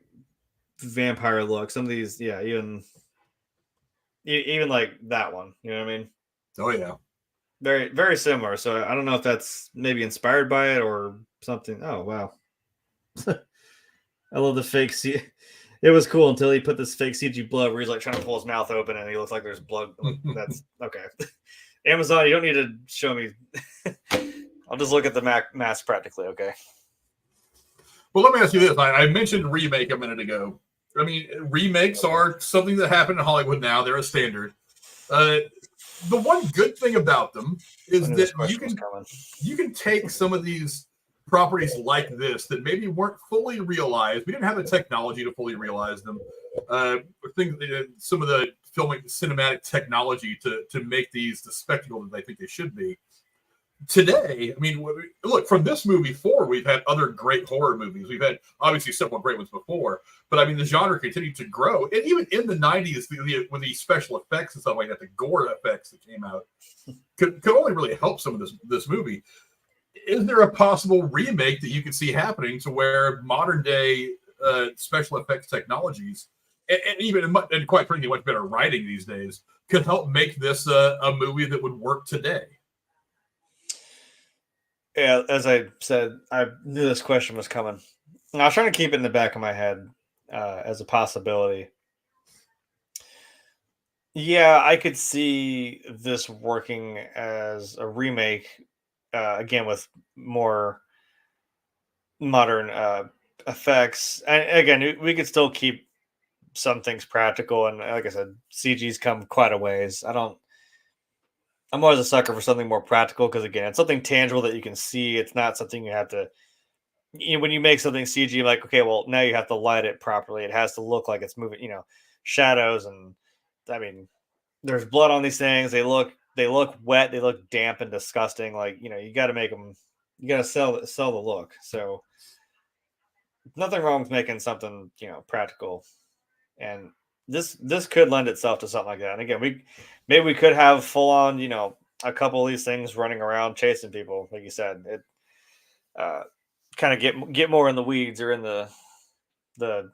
vampire look. Some of these, yeah, even like that one. You know what I mean? Oh yeah. Very, very similar. So I don't know if that's maybe inspired by it or something. Oh wow. I love the fake It was cool until he put this fake CG blood where he's like trying to pull his mouth open and he looks like there's blood. That's okay. Amazon, you don't need to show me. I'll just look at the mask practically, okay? Well, let me ask you this. I mentioned remake a minute ago. I mean, remakes are something that happen in Hollywood now. They're a standard. The one good thing about them is that you can take some of these properties like this that maybe weren't fully realized. We didn't have the technology to fully realize them. Some of the filming cinematic technology to make these the spectacle that I think they should be. Today, I mean, look, from this movie forward, we've had other great horror movies. We've had obviously several great ones before, but I mean, the genre continued to grow. And even in the 90s, with the special effects and stuff like that, the gore effects that came out could only really help some of this movie. Is there a possible remake that you could see happening to where modern day special effects technologies and quite frankly, much better writing these days could help make this a movie that would work today? Yeah, as I said, I knew this question was coming. And I was trying to keep it in the back of my head as a possibility. Yeah, I could see this working as a remake, again, with more modern effects. And again, we could still keep some things practical. And like I said, CG's come quite a ways. I'm always a sucker for something more practical because, again, it's something tangible that you can see. It's not something you have to. When you make something CG, like, okay, well, now you have to light it properly. It has to look like it's moving. Shadows, and I mean, there's blood on these things. They look wet. They look damp and disgusting. Like, you got to make them. You got to sell the look. So nothing wrong with making something practical, and this could lend itself to something like that. And again, maybe we could have full on, a couple of these things running around chasing people, like you said. It kind of get more in the weeds or in the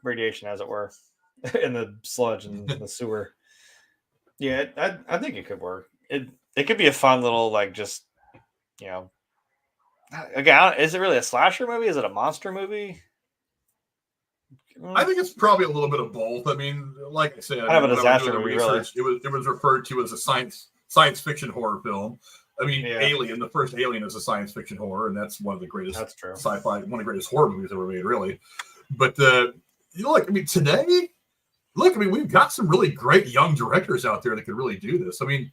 radiation, as it were, in the sludge and the sewer. Yeah, I think it could work. It could be a fun little, like, just again, is it really a slasher movie? Is it a monster movie? I think it's probably a little bit of both. I mean, like I said, kind of a disaster movie, really. It was referred to as a science fiction horror film. I mean, yeah. Alien, the first Alien is a science fiction horror, and that's one of the greatest sci-fi, one of the greatest horror movies ever made, really. But look, I mean, today, we've got some really great young directors out there that could really do this. I mean,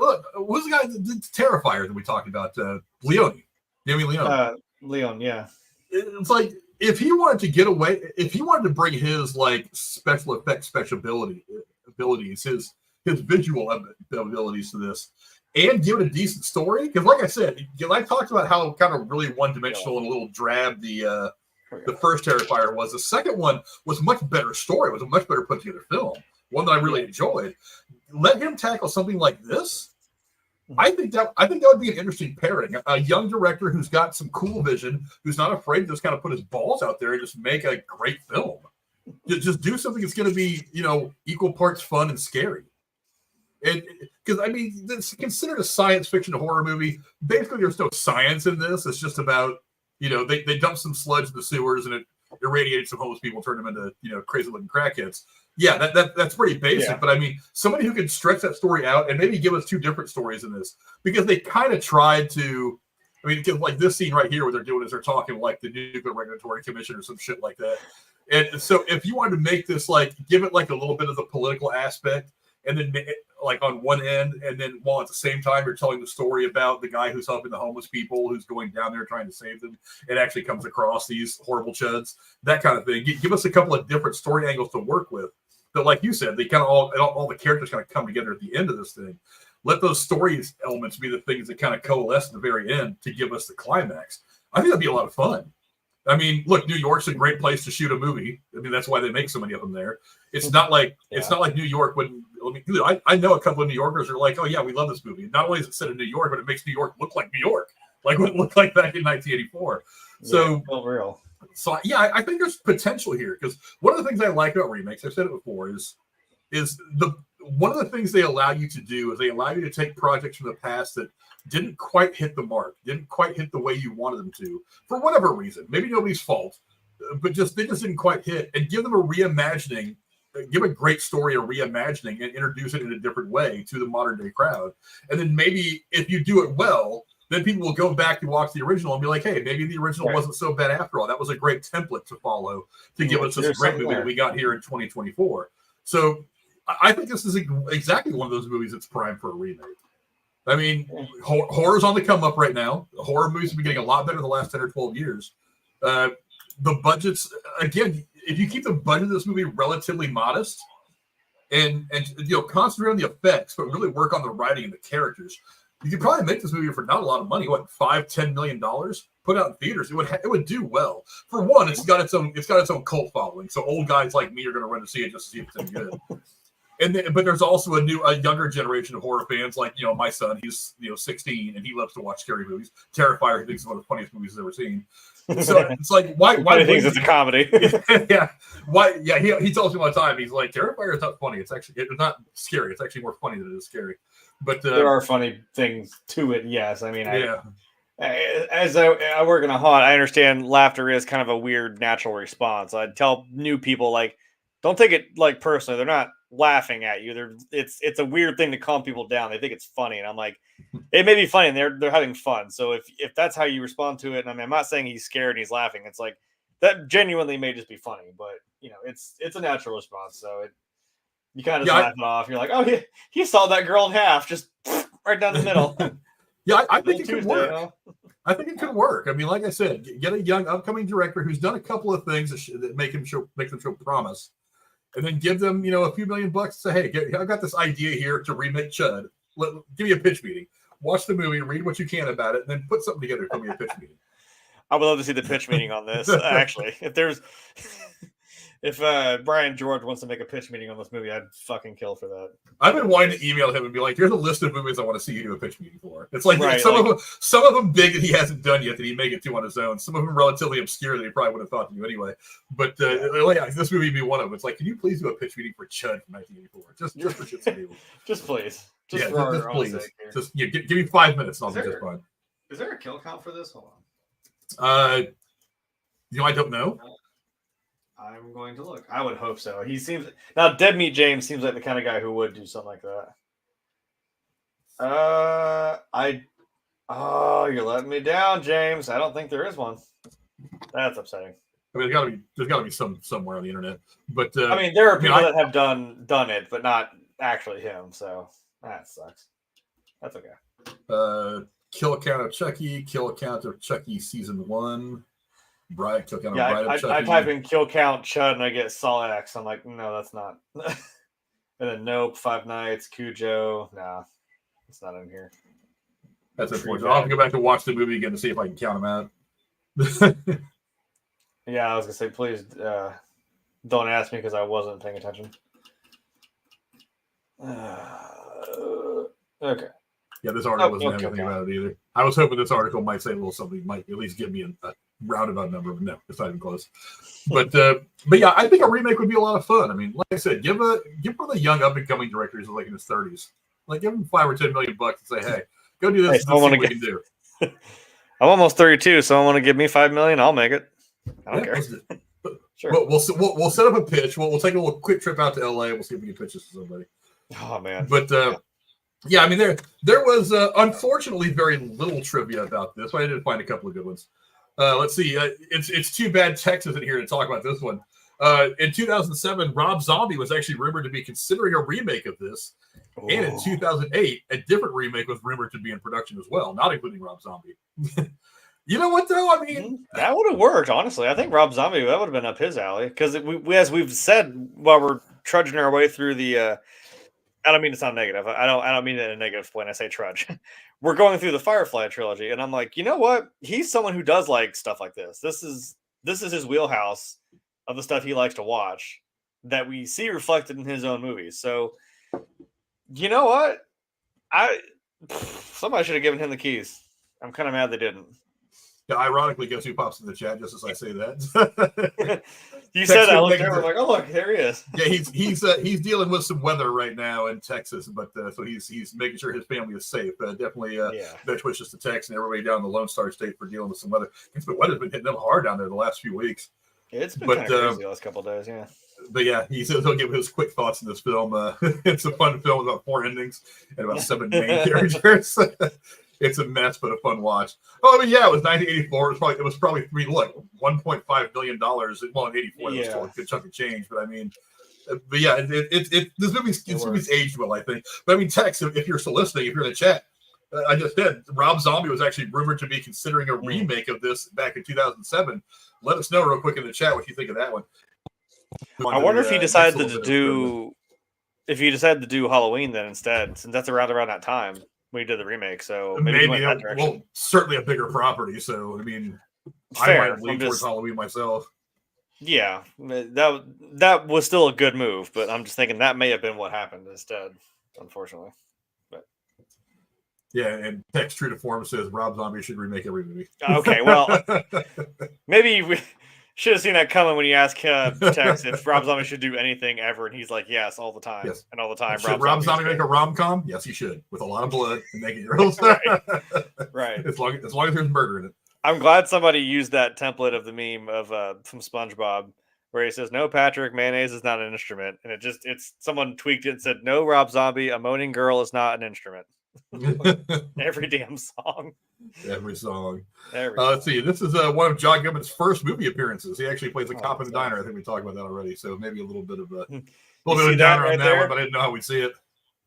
look, who's the guy that did Terrifier that we talked about? Leone. Damien Leone. Leone, yeah. It's like, if he wanted to bring his like special effects abilities, his visual abilities to this, and give it a decent story. Because, like I said, I talked about how kind of really one-dimensional and a little drab the first Terrifier was. The second one was a much better story. It was a much better put together film, one that I really enjoyed. Let him tackle something like this. I think that would be an interesting pairing. A young director who's got some cool vision, who's not afraid to just kind of put his balls out there and just make a great film. Just do something that's going to be, equal parts fun and scary. And because it's considered a science fiction horror movie. Basically, there's no science in this. It's just about, they dumped some sludge in the sewers and it irradiated some homeless people, turned them into, crazy looking crackheads. Yeah, that's pretty basic. Yeah. But somebody who can stretch that story out and maybe give us two different stories in this, because they kind of tried to. Because like this scene right here, what they're doing is they're talking like the Nuclear Regulatory Commission or some shit like that. And so if you wanted to make this give it like a little bit of the political aspect, and then like on one end, and then while at the same time you're telling the story about the guy who's helping the homeless people, who's going down there trying to save them, and actually comes across these horrible chuds, that kind of thing. Give us a couple of different story angles to work with. But like you said, they kind of all the characters kind of come together at the end of this thing. Let those stories elements be the things that kind of coalesce at the very end to give us the climax. I think that'd be a lot of fun. Look, New York's a great place to shoot a movie. That's why they make so many of them there. It's not like New York. I know a couple of New Yorkers are like, oh yeah, we love this movie. Not only is it set in New York, but it makes New York look like New York, like what it looked like back in 1984. So real. So yeah, I think there's potential here, because one of the things I like about remakes, I've said it before, is one of the things they allow you to do is they allow you to take projects from the past that didn't quite hit the mark, didn't quite hit the way you wanted them to, for whatever reason. Maybe nobody's fault, but they just didn't quite hit, and give them a reimagining, give a great story a reimagining, and introduce it in a different way to the modern day crowd. And then maybe if you do it well, then people will go back and watch the original and be like, hey, maybe the original wasn't so bad after all. That was a great template to follow to give us this great movie that we got here in 2024. So I think this is exactly one of those movies that's primed for a remake. Horror's on the come up right now. Horror movies have been getting a lot better the last 10 or 12 years. The budgets, again, if you keep the budget of this movie relatively modest and concentrate on the effects, but really work on the writing and the characters, you could probably make this movie for not a lot of money. What, $5-10 million? Put out in theaters, it would do well. For one, it's got its own cult following. So old guys like me are going to run to see it just to see if it's any good. But there's also a younger generation of horror fans, like my son. He's 16 and he loves to watch scary movies. Terrifier, he thinks is one of the funniest movies he's ever seen. So it's like why he thinks it's a comedy. Yeah. Why? Yeah. He tells me all the time. He's like, Terrifier is not funny. It's not scary. It's actually more funny than it is scary. But there are funny things to it. Yes. As I work in a haunt, I understand laughter is kind of a weird natural response. I'd tell new people, like, don't take it like personally. They're not laughing at you. It's a weird thing to calm people down. They think it's funny, and I'm like, it may be funny, and they're having fun. So if that's how you respond to it, and I'm not saying he's scared and he's laughing. It's like that genuinely may just be funny, but it's a natural response. So you kind of laugh it off. You're like, oh, he saw that girl in half, just right down the middle. Yeah, I think it could work. Huh? I think it could work. Like I said, get a young upcoming director who's done a couple of things that make them show promise, and then give them a few $million to say, hey, I've got this idea here to remake C.H.U.D. Give me a pitch meeting. Watch the movie, read what you can about it, and then put something together for me a pitch meeting. I would love to see the pitch meeting on this. Actually, if Brian George wants to make a pitch meeting on this movie, I'd fucking kill for that. I've been wanting to email him and be like, here's a list of movies I want to see you do a pitch meeting for. It's like some of them big that he hasn't done yet that he may get to on his own. Some of them relatively obscure that he probably would have thought to do anyway. But this movie would be one of them. It's like, can you please do a pitch meeting for C.H.U.D. from 1984? Just for shits and giggles. Just please. Just please. Just give me 5 minutes and I'll be just fine. Is there a kill count for this? Hold on. I don't know. I'm going to look. I would hope so. He seems now. Dead Meat James seems like the kind of guy who would do something like that. You're letting me down, James. I don't think there is one. That's upsetting. There's got to be some somewhere on the internet. But there are people that have done it, but not actually him. So that sucks. That's okay. Kill count of Chucky. Kill count of Chucky season 1. Bride, kill count. I type in kill count C.H.U.D. and I get Saw X. I'm like, no, that's not. And then Nope, Five Nights, Cujo, nah. It's not in here. That's unfortunate. I'll have to go back and watch the movie again to see if I can count them out. Yeah, I was gonna say, please don't ask me because I wasn't paying attention. Okay. Yeah, this article doesn't have anything about it either. I was hoping this article might say a little something, might at least give me a roundabout number, but no, it's not even close. But yeah, I think a remake would be a lot of fun. I mean, like I said, give one of the young up and coming directors like in his 30s, like give him $5 or $10 million and say, hey, go do this. Hey, see what we can do. I'm almost 32, so I want to give me $5 million. I'll make it. I don't care. Sure. We'll set up a pitch. We'll take a little quick trip out to LA. We'll see if we can pitch this to somebody. Oh man. But yeah, I mean there was unfortunately very little trivia about this, but I did find a couple of good ones. Let's see. It's too bad Tex isn't here to talk about this one. In 2007, Rob Zombie was actually rumored to be considering a remake of this. Oh. And in 2008, a different remake was rumored to be in production as well, not including Rob Zombie. You know what, though? I mean, that would have worked, honestly. I think Rob Zombie, that would have been up his alley. Because as we've said while we're trudging our way through the I don't mean to sound negative. I don't mean it in a negative when I say trudge. We're going through the Firefly trilogy, and I'm like, you know what? He's someone who does like stuff like this. This is his wheelhouse of the stuff he likes to watch that we see reflected in his own movies. So, you know what? Somebody should have given him the keys. I'm kind of mad they didn't. Yeah, ironically, guess who pops in the chat just as I say that? You said that. I looked over, I'm like, oh look, there he is. Yeah, he's dealing with some weather right now in Texas, but so he's making sure his family is safe. Definitely, best wishes to Tex and everybody down in the Lone Star State for dealing with some weather. The weather's been hitting them hard down there the last few weeks. It's been kind of crazy the last couple of days, yeah. But yeah, he says he'll give his quick thoughts in this film. It's a fun film with about 4 endings and about 7 main characters. It's a mess, but a fun watch. Oh, I mean, yeah, it was 1984. It was probably $1.5 billion. Well, in '84, it was still a good chunk of change. But I mean, but yeah, this movie's aged well, I think. But I mean, Tex, if you're still listening, if you're in the chat, I just said Rob Zombie was actually rumored to be considering a remake of this back in 2007. Let us know real quick in the chat what you think of that one. I wonder if he decided to do Halloween then instead, since that's around that time. We did the remake, so maybe that direction. Well, certainly a bigger property. So I mean, I might lean towards Halloween myself. Yeah, that was still a good move, but I'm just thinking that may have been what happened instead, unfortunately. But yeah, and Tex true to form says Rob Zombie should remake every movie. Okay, well, maybe we should have seen that coming when you ask Tex if Rob Zombie should do anything ever, and he's like, yes, all the time. Yes. And all the time. Should Rob Zombie make a rom-com? Yes, he should. With a lot of blood and make it your own. Right. As long as there's murder in it. I'm glad somebody used that template of the meme of from SpongeBob where he says, no, Patrick, mayonnaise is not an instrument. And it's someone tweaked it and said, no, Rob Zombie, a moaning girl is not an instrument. Every damn song. Every song. Let's see. This is one of John Goodman's first movie appearances. He actually plays a cop in the diner. I think we talked about that already. So maybe a little bit of a downer on that one, but I didn't know how we'd see it.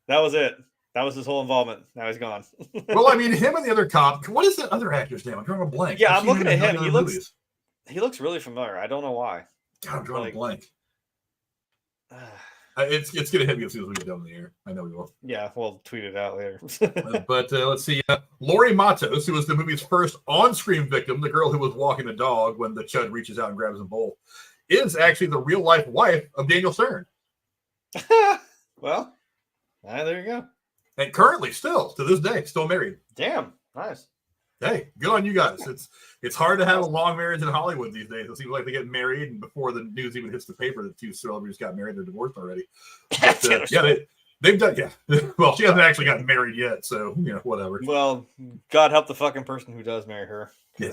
That was it. That was his whole involvement. Now he's gone. Well, I mean, him and the other cop. What is that other actor's name? I'm drawing a blank. Yeah, I'm looking at him. He looks really familiar. I don't know why. God, I'm drawing a blank. It's going to hit me as soon as we get done in the air. I know we will. Yeah, we'll tweet it out later. But let's see. Lori Matos, who was the movie's first on-screen victim, the girl who was walking the dog when the C.H.U.D reaches out and grabs them both, is actually the real-life wife of Daniel Stern. Well, there you go. And currently, still, to this day, still married. Damn, nice. Hey, good on you guys. It's hard to have a long marriage in Hollywood these days. It seems like they get married, and before the news even hits the paper, the 2 celebrities got married. They're divorced already. But, yeah, they've done. Yeah. Well, she hasn't actually gotten married yet, so whatever. Well, God help the fucking person who does marry her. Yeah.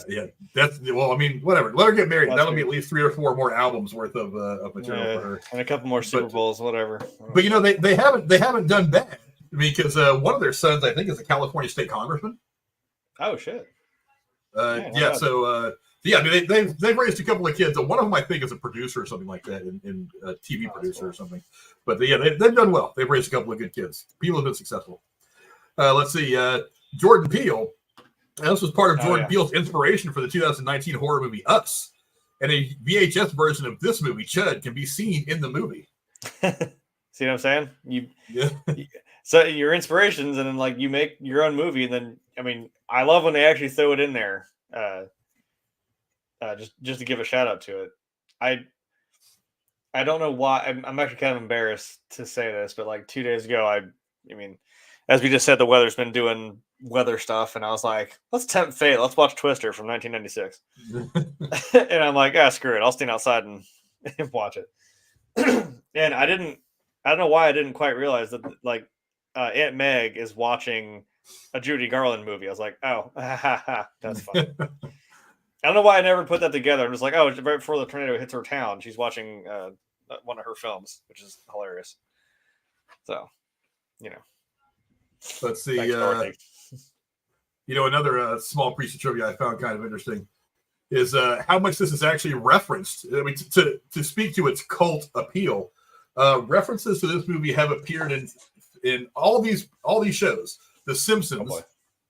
I mean, whatever. Let her get married. That'll be at least 3 or 4 more albums worth of material for her, and a couple more Super Bowls, whatever. But they haven't done bad because one of their sons, I think, is a California state congressman. Oh shit. I mean, they've raised a couple of kids. One of them, I think, is a producer or something like that, in a TV producer or something. But yeah, they've done well. They've raised a couple of good kids. People have been successful. Let's see. Jordan Peele. This was part of Jordan Peele's inspiration for the 2019 horror movie Us. And a VHS version of this movie, C.H.U.D, can be seen in the movie. See what I'm saying? So your inspirations, and then like you make your own movie, and then I mean, I love when they actually throw it in there. Just to give a shout out to it. I don't know why. I'm actually kind of embarrassed to say this, but like 2 days ago, I mean, as we just said, the weather's been doing weather stuff, and I was like, let's tempt fate. Let's watch Twister from 1996. And I'm like, screw it. I'll stand outside and watch it. And I don't know why I didn't quite realize that like Aunt Meg is watching a Judy Garland movie. I was like, oh, that's funny. I don't know why I never put that together. I'm just like, oh, right before the tornado hits her town, she's watching one of her films, which is hilarious. So, Let's see. Another small piece of trivia I found kind of interesting is how much this is actually referenced. I mean, to speak to its cult appeal, references to this movie have appeared in all these shows: The Simpsons,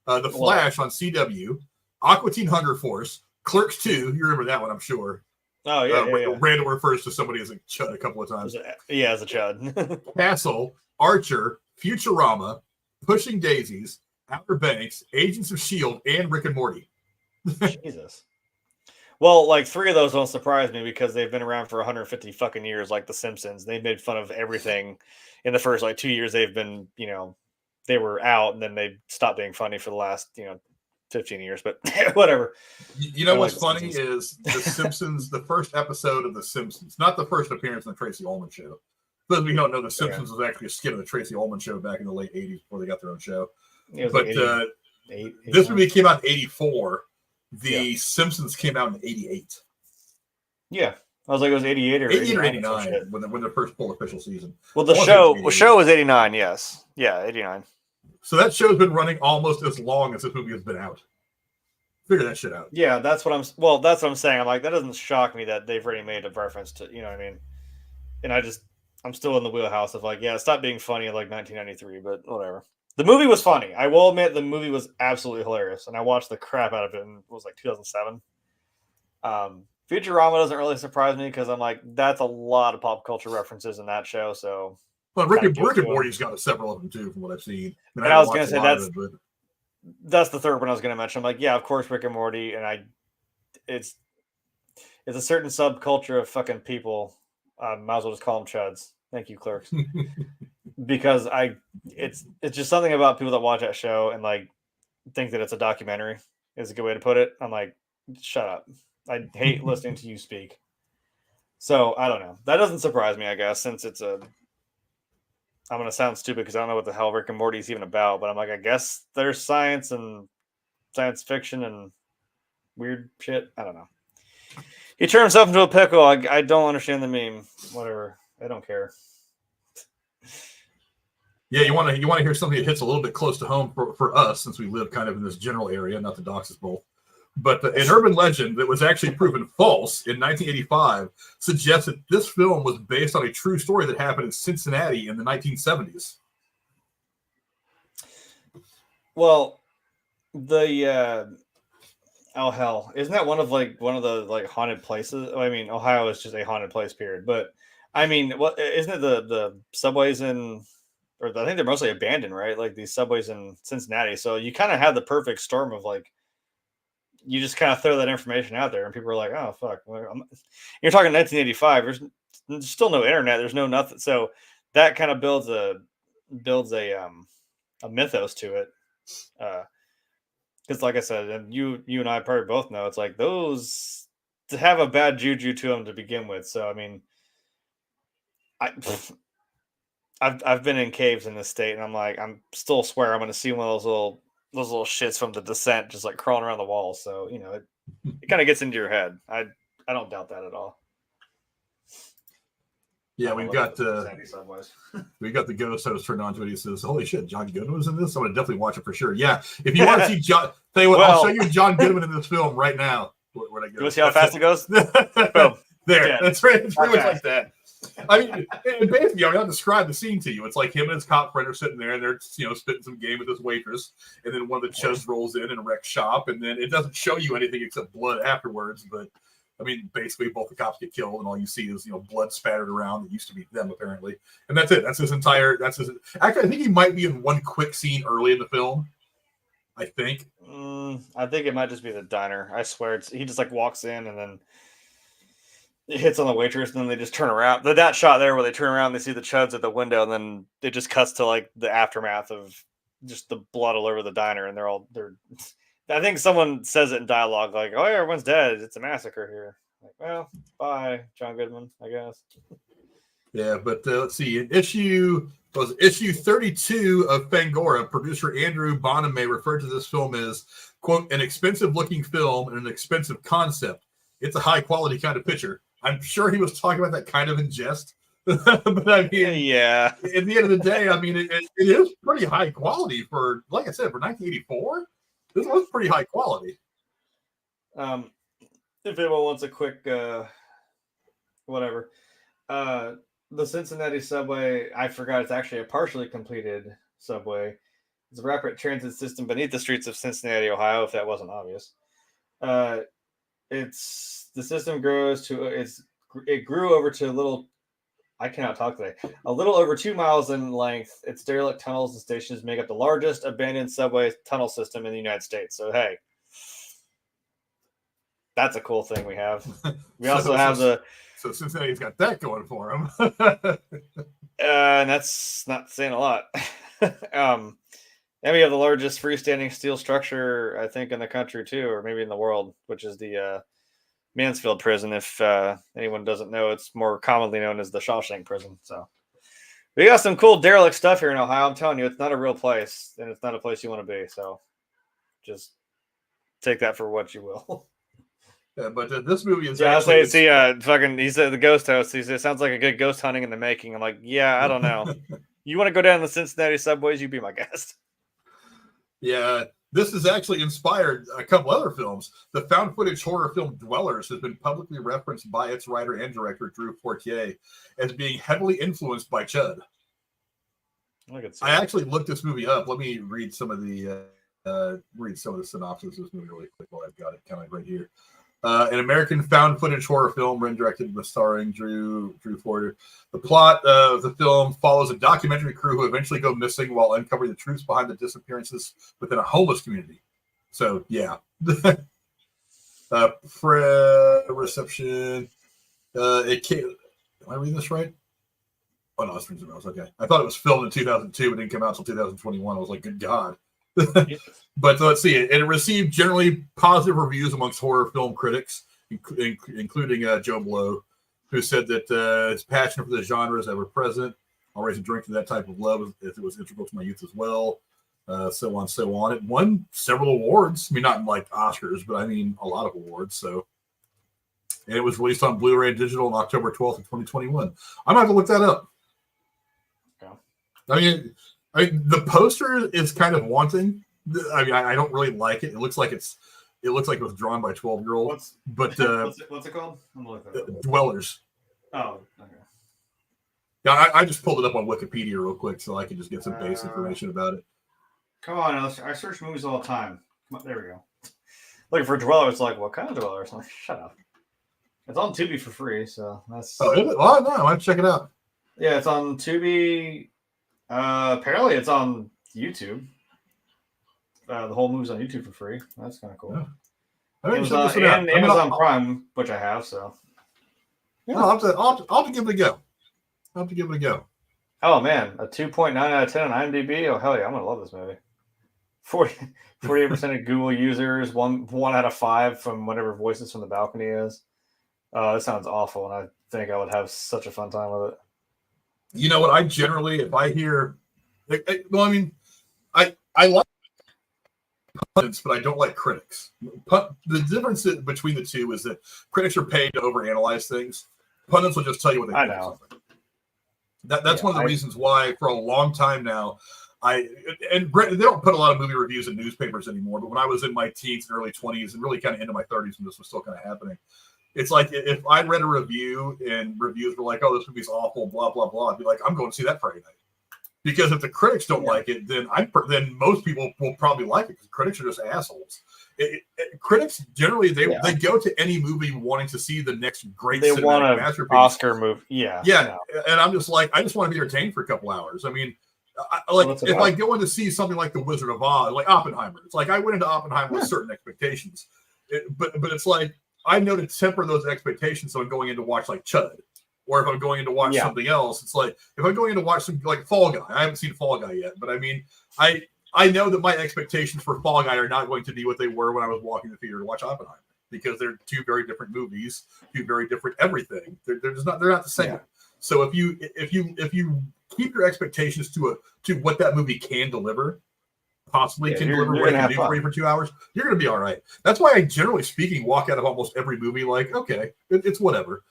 The Flash on CW, Aqua Teen Hunger Force, Clerks 2. You remember that one, I'm sure. Oh, yeah. Randall refers to somebody as a chud a couple of times. Yeah, as a chud. Castle, Archer, Futurama, Pushing Daisies, Outer Banks, Agents of S.H.U.D, and Rick and Morty. Jesus. Well, like 3 of those don't surprise me because they've been around for 150 fucking years, like The Simpsons. They've made fun of everything in the first 2 years they've been, they were out, and then they stopped being funny for the last, 15 years, but whatever. You know what's funny is The Simpsons, the first episode of The Simpsons, not the first appearance on the Tracy Ullman Show. But we don't know The Simpsons was actually a skit of the Tracy Ullman Show back in the late 80s before they got their own show. But this movie came out in 84. The Simpsons came out in 88. Yeah. I was like, it was 88 or 89 when their first full official season. Well, the show was 89, yes. Yeah, 89. So that show's been running almost as long as this movie has been out. Figure that shit out. Yeah, that's what I'm saying. I'm like, that doesn't shock me that they've already made a reference to, you know what I mean? And I'm still in the wheelhouse of like, stop being funny in like 1993, but whatever. The movie was funny. I will admit the movie was absolutely hilarious, and I watched the crap out of it in, 2007. Futurama doesn't really surprise me because I'm like, that's a lot of pop culture references in that show, so... Well, Rick and Morty's got several of them too, from what I've seen. And I was going to say that's the third one I was going to mention. I'm like, yeah, of course, Rick and Morty, and it's a certain subculture of fucking people. Might as well just call them chuds. Thank you, Clerks, because it's just something about people that watch that show and like think that it's a documentary is a good way to put it. I'm like, shut up. I hate listening to you speak. So I don't know. That doesn't surprise me, I guess, since it's I'm going to sound stupid because I don't know what the hell Rick and Morty is even about, but I'm like, I guess there's science and science fiction and weird shit. I don't know. He turned himself into a pickle. I don't understand the meme. Whatever. I don't care. Yeah, you want to hear something that hits a little bit close to home for us, since we live kind of in this general area, not the dox us both. But an urban legend that was actually proven false in 1985 suggests that this film was based on a true story that happened in Cincinnati in the 1970s. Well, the oh hell, isn't that one of the haunted places? I mean, Ohio is just a haunted place, period. But I mean, what isn't it the subways in? Or I think they're mostly abandoned, right? Like these subways in Cincinnati. So you kind of have the perfect storm of like. You just kind of throw that information out there, and people are like, "Oh fuck!" You're talking 1985. There's still no internet. There's no nothing. So that kind of builds a mythos to it. Because, like I said, and you and I probably both know, it's like those to have a bad juju to them to begin with. So I mean, I've been in caves in this state, and I'm like, I'm still swear I'm going to see one of those little shits from The Descent just like crawling around the walls. So, it kind of gets into your head. I don't doubt that at all. Yeah, we've got the ghost host turned on to it. He says, "Holy shit, John Goodman was in this. I'm gonna definitely watch it for sure." Yeah, if you want to see John, I'll show you John Goodman in this film right now. Where'd I go? You see how fast it goes? Boom. There, yeah. That's right. It's pretty much like that. I mean, and basically, I'll describe the scene to you. It's like him and his cop friend are sitting there, and they're spitting some game with this waitress, and then one of the chuds rolls in and wrecks shop, and then it doesn't show you anything except blood afterwards. But I mean, basically both the cops get killed, and all you see is blood spattered around. It used to be them apparently, and that's it. That's his entire. That's his. Actually, I think he might be in one quick scene early in the film. I think. I think it might just be the diner. I swear, he just like walks in and then it hits on the waitress, and then they just turn around. That shot there where they turn around, they see the chuds at the window, and then it just cuts to like the aftermath of just the blood all over the diner, and they're. I think someone says it in dialogue, like, "Oh, yeah, everyone's dead. It's a massacre here." Like, well, bye, John Goodman, I guess. Yeah, but let's see. Issue 32 of Fangora, producer Andrew Bonime referred to this film as, quote, an expensive-looking film and an expensive concept. It's a high-quality kind of picture. I'm sure he was talking about that kind of in jest. But I mean, yeah. At the end of the day, I mean, it is pretty high quality for, like I said, for 1984. This was pretty high quality. If anyone wants a quick, whatever, the Cincinnati subway, I forgot it's actually a partially completed subway. It's a rapid transit system beneath the streets of Cincinnati, Ohio, if that wasn't obvious. The system it grew over to a little over 2 miles in length. Its derelict tunnels and stations make up the largest abandoned subway tunnel system in the United States. So, hey, that's a cool thing we have. We also have So Cincinnati's got that going for him. And that's not saying a lot. And we have the largest freestanding steel structure, I think, in the country too, or maybe in the world, which is the Mansfield prison. If anyone doesn't know, it's more commonly known as the Shawshank prison. So we got some cool derelict stuff here in Ohio. I'm telling you, it's not a real place, and it's not a place you want to be. So just take that for what you will. Yeah, but this movie is I'll say, he said the ghost house. He said, it sounds like a good ghost hunting in the making. I'm like, yeah, I don't know. You want to go down the Cincinnati subways? You be my guest. Yeah, this has actually inspired a couple other films. The found footage horror film Dwellers has been publicly referenced by its writer and director, Drew Fortier, as being heavily influenced by C.H.U.D. I actually looked this movie up. Let me read some of the synopsis of this movie really quick while I've got it kind of right here. An American found footage horror film written, directed, and starring Drew Fortier. The plot of the film follows a documentary crew who eventually go missing while uncovering the truths behind the disappearances within a homeless community. So, yeah. Reception. It came. Am I reading this right? Oh, no, it's Rings of Bells. Okay. I thought it was filmed in 2002, but didn't come out until 2021. I was like, good God. But let's see. It received generally positive reviews amongst horror film critics, including Joe Blow, who said that his passion for the genre is ever present. I'll raise a drink to that type of love if it was integral to my youth as well. So on, so on. It won several awards. I mean, not like Oscars, but I mean a lot of awards. So, and it was released on Blu-ray and digital on October 12th of 2021. I'm going to have to look that up. Yeah. I mean, the poster is kind of wanting. I mean, I don't really like it. It looks like it was drawn by 12-year-olds. But what's it called? I'm looking at it. Dwellers. Oh, okay. Yeah, I just pulled it up on Wikipedia real quick so I can just get some base information about it. Come on, I search movies all the time. Come on, there we go. Looking for Dwellers, like, what kind of Dwellers? I'm like, shut up. It's on Tubi for free, so that's. Oh, is it? Oh, no, I have to check it out. Yeah, it's on Tubi. Apparently, it's on YouTube. The whole movie's on YouTube for free. That's kind of cool. Yeah. Amazon Prime, which I have, so. Yeah. I'll have to give it a go. Oh, man. A 2.9 out of 10 on IMDb? Oh, hell yeah. I'm going to love this movie. 48% of Google users, one out of 5 from whatever Voices from the Balcony is. This sounds awful, and I think I would have such a fun time with it. You know what? I generally, if I hear... Well, I mean, I like pundits, but I don't like critics. The difference between the two is that critics are paid to overanalyze things. Pundits will just tell you what they think of something. That's one of the reasons why, for a long time now, they don't put a lot of movie reviews in newspapers anymore, but when I was in my teens and early 20s and really kind of into my 30s when this was still kind of happening, it's like if I read a review and reviews were like, oh, this movie's awful, blah, blah, blah, I'd be like, I'm going to see that Friday night. Because if the critics don't like it, then most people will probably like it because critics are just assholes. critics generally they go to any movie wanting to see the next great they want cinematic an masterpiece. Oscar movie. Yeah. No. And I'm just like, I just want to be entertained for a couple hours. I mean, if I go in to see something like The Wizard of Oz, like Oppenheimer, it's like I went into Oppenheimer with certain expectations, but it's like I know to temper those expectations. So I'm going in to watch like C.H.U.D, or if I'm going in to watch something else, it's like if I'm going in to watch some like Fall Guy. I haven't seen Fall Guy yet, but I mean, I know that my expectations for Fall Guy are not going to be what they were when I was walking the theater to watch Oppenheimer, because they're two very different movies, two very different everything. They're not the same. So if you keep your expectations to what that movie can deliver, possibly can deliver what it can do for you for 2 hours, you're going to be all right. That's why I, generally speaking, walk out of almost every movie like, okay, it's whatever.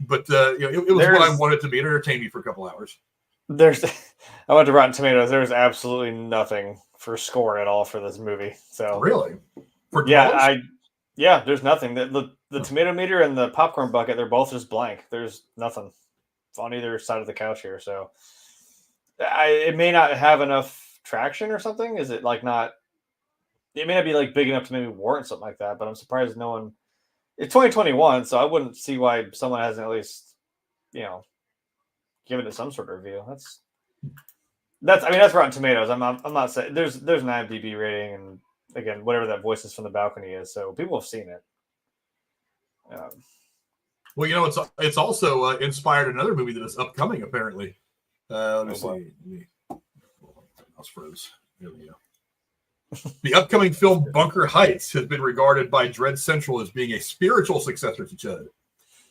But it was what I wanted to be. It entertained me for a couple hours. I went to Rotten Tomatoes. There's absolutely nothing for score at all for this movie. So really, there's nothing. The tomato meter and the popcorn bucket, they're both just blank. There's nothing on either side of the couch here. So it may not have enough traction or something. Is it like not? It may not be like big enough to maybe warrant something like that. But I'm surprised no one. It's 2021, so I wouldn't see why someone hasn't at least, given it some sort of review. That's Rotten Tomatoes. I'm not saying there's an IMDb rating, and again, whatever that Voices from the Balcony is. So people have seen it. Well, it's also inspired another movie that is upcoming. Apparently, let me see. I was froze. There we go. The upcoming film Bunker Heights has been regarded by Dread Central as being a spiritual successor to C.H.U.D.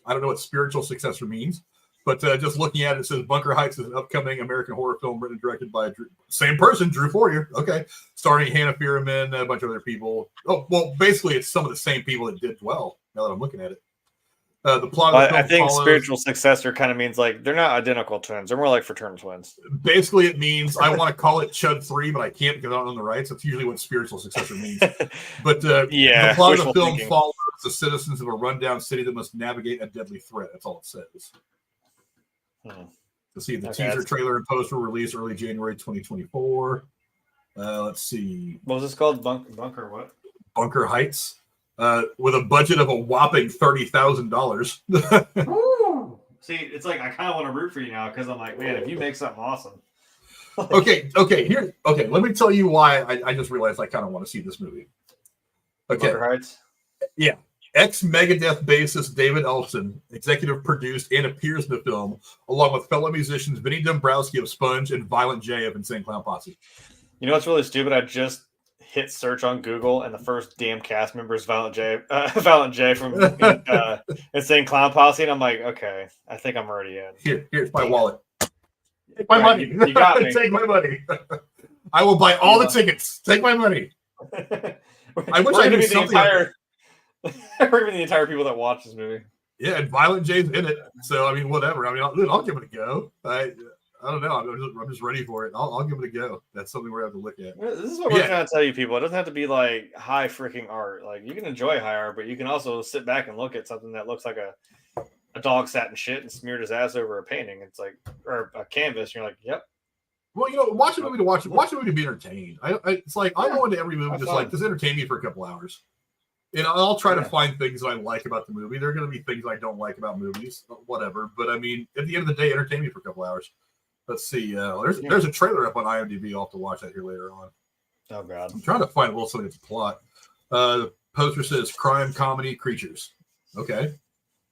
I don't know what spiritual successor means, but just looking at it, it says Bunker Heights is an upcoming American horror film written and directed by same person, Drew Fortier. Okay. Starring Hannah Fierman, a bunch of other people. Oh, well, basically, it's some of the same people that did Dwell, now that I'm looking at it. The plot of the film I think follows, spiritual successor kind of means like they're not identical twins. They're more like fraternal twins. Basically, it means I want to call it C.H.U.D 3, but I can't because I don't own the rights. That's usually what spiritual successor means. But the plot of the film follows the citizens of a rundown city that must navigate a deadly threat. That's all it says. Let's see. The teaser trailer and poster were released early January 2024. Let's see. What was this called? Bunker what? Bunker Heights. With a budget of a whopping $30,000. See, it's like I kind of want to root for you now because I'm like, man, if you make something awesome. Okay. Let me tell you why I just realized I kind of want to see this movie. Okay. Bunker Heights? Yeah. Ex-Megadeth bassist David Ellefson executive produced and appears in the film, along with fellow musicians Vinny Dombrowski of Sponge and Violent J of Insane Clown Posse. You know what's really stupid? I just hit search on Google, and the first damn cast member is Violent J from Insane Clown Posse, and I'm like, okay, I think I'm already in. Here's my wallet. Take my money. You got me. Take my money. I will buy all the tickets. Take my money. I wish I knew something. We're giving the entire people that watch this movie. Yeah, and Violent J's in it. So I mean, whatever. I mean, I'll give it a go. I don't know. I'm just ready for it. I'll give it a go. That's something we're going to have to look at. This is what we're trying to tell you, people. It doesn't have to be like high freaking art. Like you can enjoy high art, but you can also sit back and look at something that looks like a dog sat in shit and smeared his ass over a painting. It's like, or a canvas. And you're like, yep. Well, watch a movie to watch a movie to be entertained. It's like I go into every movie just entertain me for a couple hours. And I'll try to find things that I like about the movie. There are going to be things I don't like about movies, whatever. But I mean, at the end of the day, entertain me for a couple hours. Let's see. There's a trailer up on IMDb. I'll have to watch that here later on. Oh God! I'm trying to find a little something to plot. The poster says crime, comedy, creatures. Okay.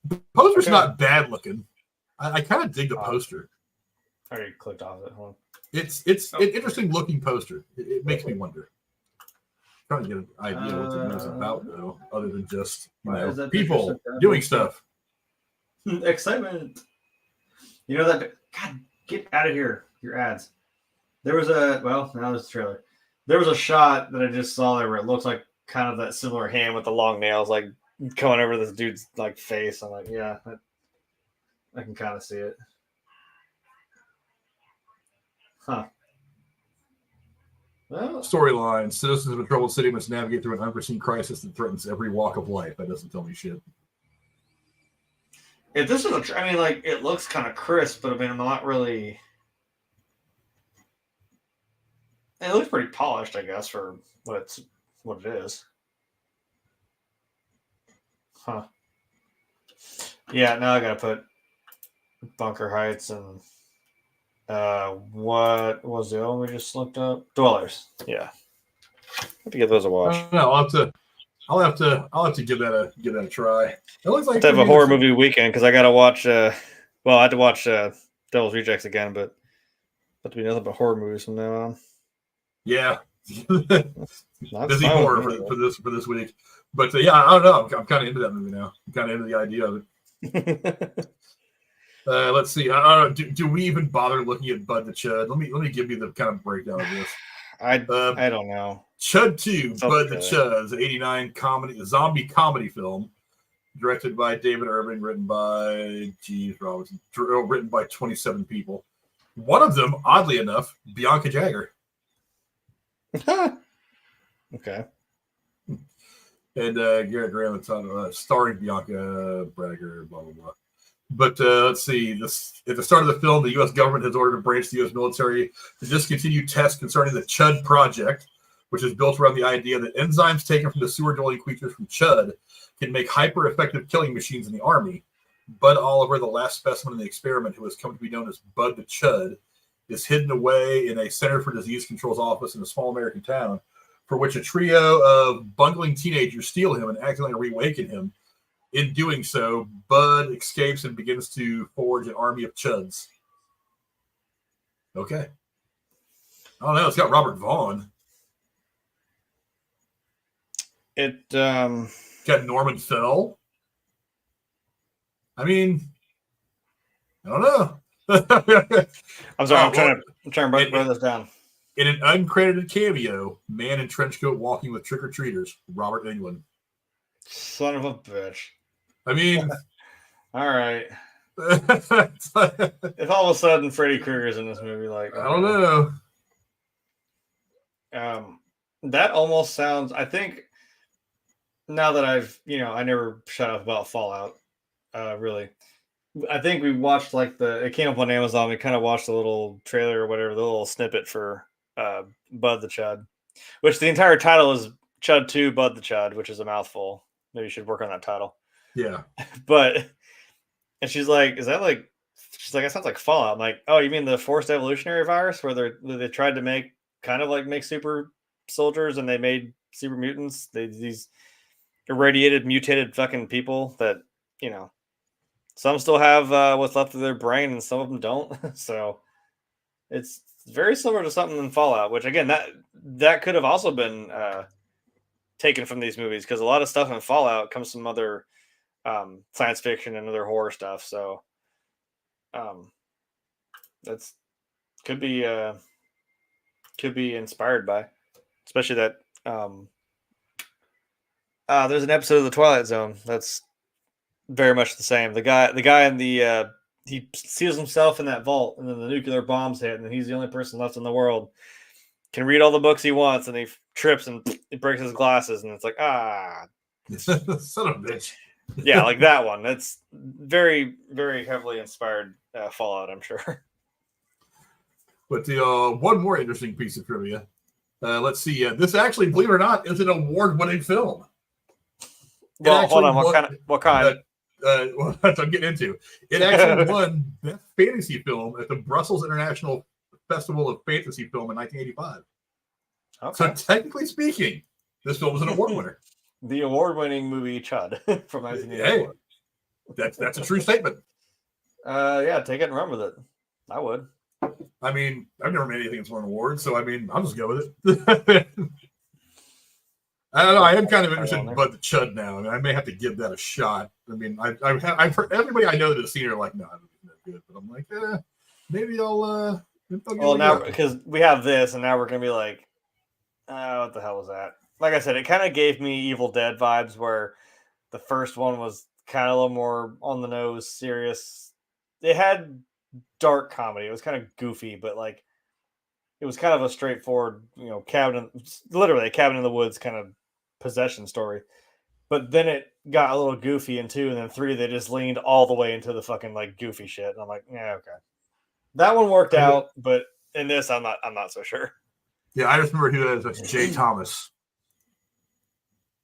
The poster's not bad looking. I kind of dig the poster. I already clicked off it. Hold on. It's an interesting looking poster. It makes me wonder. Trying to get an idea what the movie's about, though, other than just people doing stuff. Excitement. You know that? God, get out of here! Your ads. There was now there's the trailer. There was a shot that I just saw there where it looks like kind of that similar hand with the long nails, like going over this dude's like face. I'm like, yeah, I can kind of see it. Huh. Well, storyline: citizens of a troubled city must navigate through an unforeseen crisis that threatens every walk of life. That doesn't tell me shit. If this is it looks kind of crisp, but I mean, I'm not really. It looks pretty polished, I guess, for what it is. Huh. Yeah, now I gotta put Bunker Heights and what was the other one we just looked up? Dwellers. Yeah. Have to give those a watch. No, I'll have to give that a try. It looks I like have to have a horror movie weekend because I gotta watch. I had to watch Devil's Rejects again, but to be nothing but horror movies from now on. Yeah, That's busy horror for this week. But yeah, I don't know. I'm kind of into that movie now. I'm kind of into the idea of it. Let's see. I don't know. Do we even bother looking at Bud the C.H.U.D? Let me give you the kind of breakdown of this. I don't know. C.H.U.D 2, Bud the C.H.U.D is an '89 zombie comedy film directed by David Irving, written by Robinson, written by 27 people. One of them, oddly enough, Bianca Jagger. Okay. And Garrett Graham, starring Bianca Bragger, blah, blah, blah. But let's see. At the start of the film, the U.S. government has ordered a branch of the U.S. military to discontinue tests concerning the C.H.U.D project, which is built around the idea that enzymes taken from the sewer-dwelling creatures from C.H.U.D can make hyper-effective killing machines in the Army. Bud Oliver, the last specimen in the experiment, who has come to be known as Bud the C.H.U.D, is hidden away in a Center for Disease Control's office in a small American town, for which a trio of bungling teenagers steal him and accidentally reawaken him. In doing so, Bud escapes and begins to forge an army of C.H.U.Ds. Okay. I don't know. It's got Robert Vaughn. It got Norman Fell. I mean, I don't know. I'm sorry. I'm trying to write this down. In an uncredited cameo, man in trench coat walking with trick-or-treaters, Robert Englund. Son of a bitch. I mean, all right. If all of a sudden Freddy Krueger's in this movie, like I don't know. That almost sounds. I think now that I never shut up about Fallout. Really, I think we watched it came up on Amazon. We kind of watched a little trailer or whatever, the little snippet for Bud the C.H.U.D, which the entire title is C.H.U.D 2 Bud the C.H.U.D, which is a mouthful. Maybe you should work on that title. Yeah. And she's like, is that like, she's like, that sounds like Fallout. I'm like, oh, you mean the forced evolutionary virus where they tried to make super soldiers and they made super mutants? These irradiated, mutated fucking people that, some still have what's left of their brain and some of them don't. So it's very similar to something in Fallout, which again, that could have also been taken from these movies, because a lot of stuff in Fallout comes from other science fiction and other horror stuff. So that's could be inspired by, especially that there's an episode of the Twilight Zone that's very much the same. The guy in the he seals himself in that vault, and then the nuclear bombs hit, and he's the only person left in the world. Can read all the books he wants, and he trips and he breaks his glasses, and it's like, son of a bitch. Yeah, like that one. That's very, very heavily inspired Fallout, I'm sure. But the one more interesting piece of trivia. Let's see. This actually, believe it or not, is an award-winning film. Well, hold on. What kind? Well, that's what I'm getting into. It actually won Best Fantasy Film at the Brussels International Festival of Fantasy Film in 1985. Okay. So technically speaking, this film was an award winner. The award-winning movie C.H.U.D from 1984. Hey, that's a true statement. Yeah, take it and run with it. I would. I mean, I've never made anything that's won an award, so I mean, I'll just go with it. I don't know. I am kind of interested in Bud the C.H.U.D now. I mean, I may have to give that a shot. I mean, I've heard everybody I know that has seen it are like, no, I don't think that's good. But I'm like, maybe I'll. Well, now because we have this, and now we're gonna be like, what the hell was that? Like I said, it kind of gave me Evil Dead vibes, where the first one was kind of a little more on the nose, serious. It had dark comedy. It was kind of goofy, but like it was kind of a straightforward, literally a cabin in the woods kind of possession story. But then it got a little goofy in 2, and then 3 they just leaned all the way into the fucking like goofy shit. And I'm like, yeah, okay. That one worked out, but in this I'm not so sure. Yeah, I just remember who that is. That's Jay Thomas.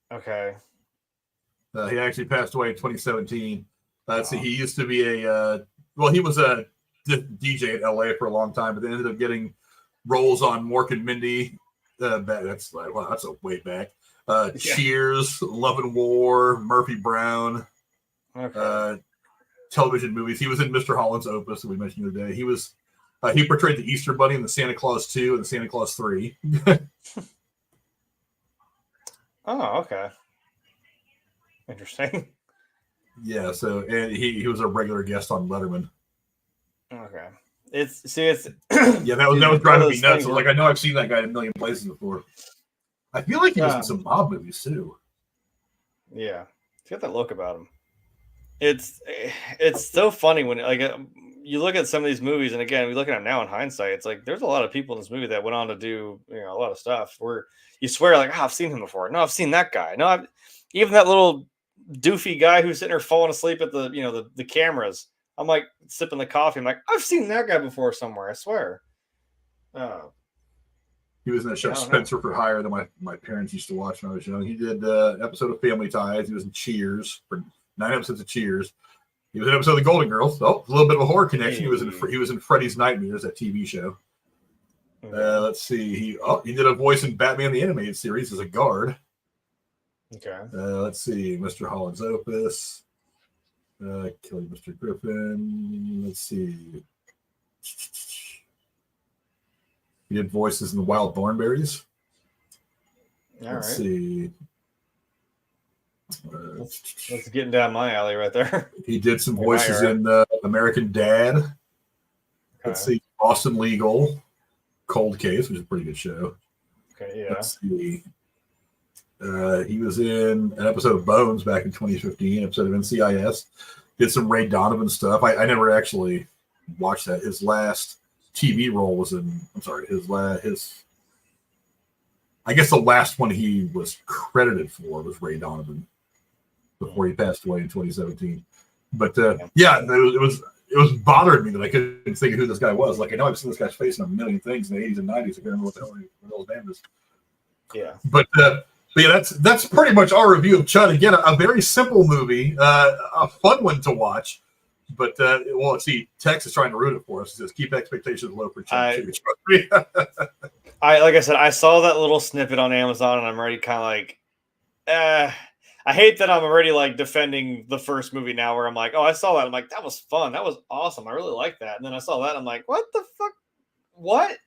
Okay. He actually passed away in 2017. Let's see, he used to be he was a DJ in LA for a long time, but then ended up getting roles on Mork and Mindy. That's like, wow, that's a way back. Cheers, Love and War, Murphy Brown, television movies. He was in Mr. Holland's Opus that we mentioned the other day. He portrayed the Easter Bunny in the Santa Claus 2 and the Santa Claus 3. Oh, okay. Interesting. Yeah, so and he was a regular guest on Letterman. Okay. It's yeah, that was driving me nuts. Like, I know I've seen that guy in a million places before. I feel like he was in some mob movies too. Yeah, he's got that look about him. It's so funny when you look at some of these movies, and again, we look at them now in hindsight. It's like there's a lot of people in this movie that went on to do a lot of stuff where you swear like, I've seen him before. No, I've seen that guy. No, even that little doofy guy who's sitting there falling asleep at the the cameras. I'm like sipping the coffee. I'm like, I've seen that guy before somewhere. I swear. He was in that show Spencer for Hire that my parents used to watch when I was young. He did an episode of Family Ties. He was in Cheers for 9 episodes of Cheers. He was in an episode of The Golden Girls. Oh, a little bit of a horror connection. He was in Freddy's Nightmares, that TV show. Let's see. He did a voice in Batman the Animated Series as a guard. Okay. Let's see. Mr. Holland's Opus. Killing Mr. Griffin. Let's see. He did voices in The Wild Thornberrys. Let's see. That's getting down my alley right there. He did some voices in American Dad. Okay. Let's see. Boston Legal. Cold Case, which is a pretty good show. Okay, yeah. Let's see. He was in an episode of Bones back in 2015, episode of NCIS. Did some Ray Donovan stuff. I never actually watched that. His last TV role was I guess the last one he was credited for was Ray Donovan before he passed away in 2017. But it was bothering me that I couldn't think of who this guy was. Like, I know I've seen this guy's face in a million things in the 80s and 90s. I can't remember what the hell his name is. Yeah. But yeah, that's pretty much our review of C.H.U.D. Again, a very simple movie, a fun one to watch. But let's see. Tex is trying to ruin it for us. He says keep expectations low for C.H.U.D. Like I said, I saw that little snippet on Amazon, and I'm already kind of like, I hate that I'm already like defending the first movie now, where I'm like, oh, I saw that. I'm like, that was fun. That was awesome. I really like that. And then I saw that. I'm like, what the fuck? What?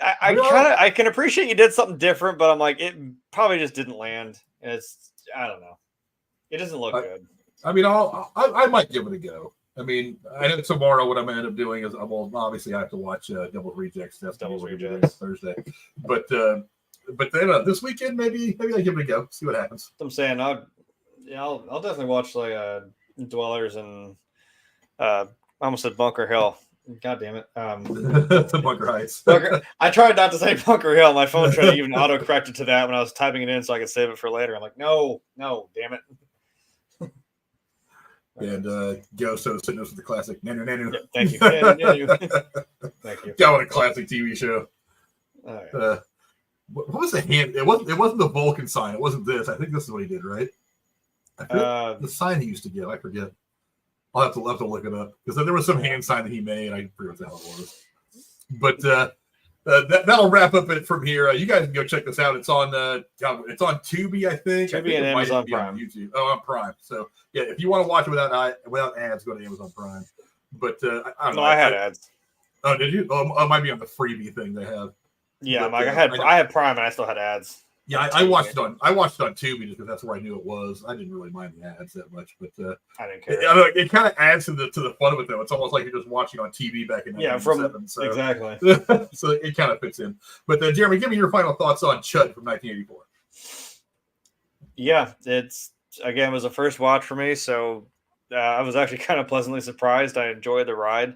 I can appreciate you did something different, but I'm like, it probably just didn't land. And I don't know. It doesn't look good. I mean, I might give it a go. I mean, I know tomorrow what I'm going to end up doing is, well, obviously I have to watch Devil's Rejects. That's Devil's Rejects Thursday. But then this weekend, maybe I give it a go. See what happens. I'm saying I'll definitely watch like Dwellers and I almost said Bunker Hill. God damn it. Bunker Heights. I tried not to say Bunker Hill. My phone tried to even auto-correct it to that when I was typing it in so I could save it for later. I'm like, no, damn it. And Ghost was sitting with the classic Nanu Nanu. Yeah, thank you. Nanu. Thank you. Got what a classic TV show. Oh, yeah. What was the hand? It wasn't the Vulcan sign. It wasn't this. I think this is what he did, right? I think the sign he used to give. I forget. I'll have to look it up because there was some hand sign that he made. I forget what the hell it was. But that'll wrap up it from here. You guys can go check this out. It's on Tubi, I think. Tubi and Amazon Prime. On YouTube. Oh, on Prime. So yeah, if you want to watch it without ads, go to Amazon Prime. But I don't know. I had ads. Oh, did you? Oh, it might be on the freebie thing they have. Yeah, but, I had Prime and I still had ads. Yeah, I watched it on Tubi just because that's where I knew it was. I didn't really mind the ads that much, but I didn't care. It kind of adds to the fun of it though. It's almost like you're just watching on TV back in 1997. Exactly. So it kind of fits in. But Jeremy, give me your final thoughts on C.H.U.D. from 1984. Yeah, it was a first watch for me, so I was actually kind of pleasantly surprised. I enjoyed the ride.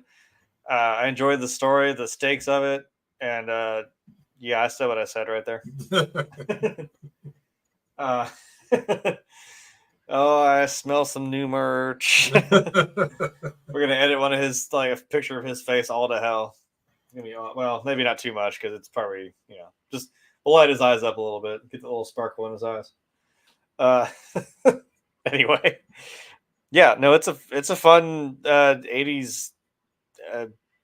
I enjoyed the story, the stakes of it, and yeah, I said what I said right there. Oh, I smell some new merch. We're gonna edit one of his, like a picture of his face all to hell. Well, maybe not too much because it's probably just we'll light his eyes up a little bit, get the little sparkle in his eyes. Anyway, yeah, no, it's a fun 80s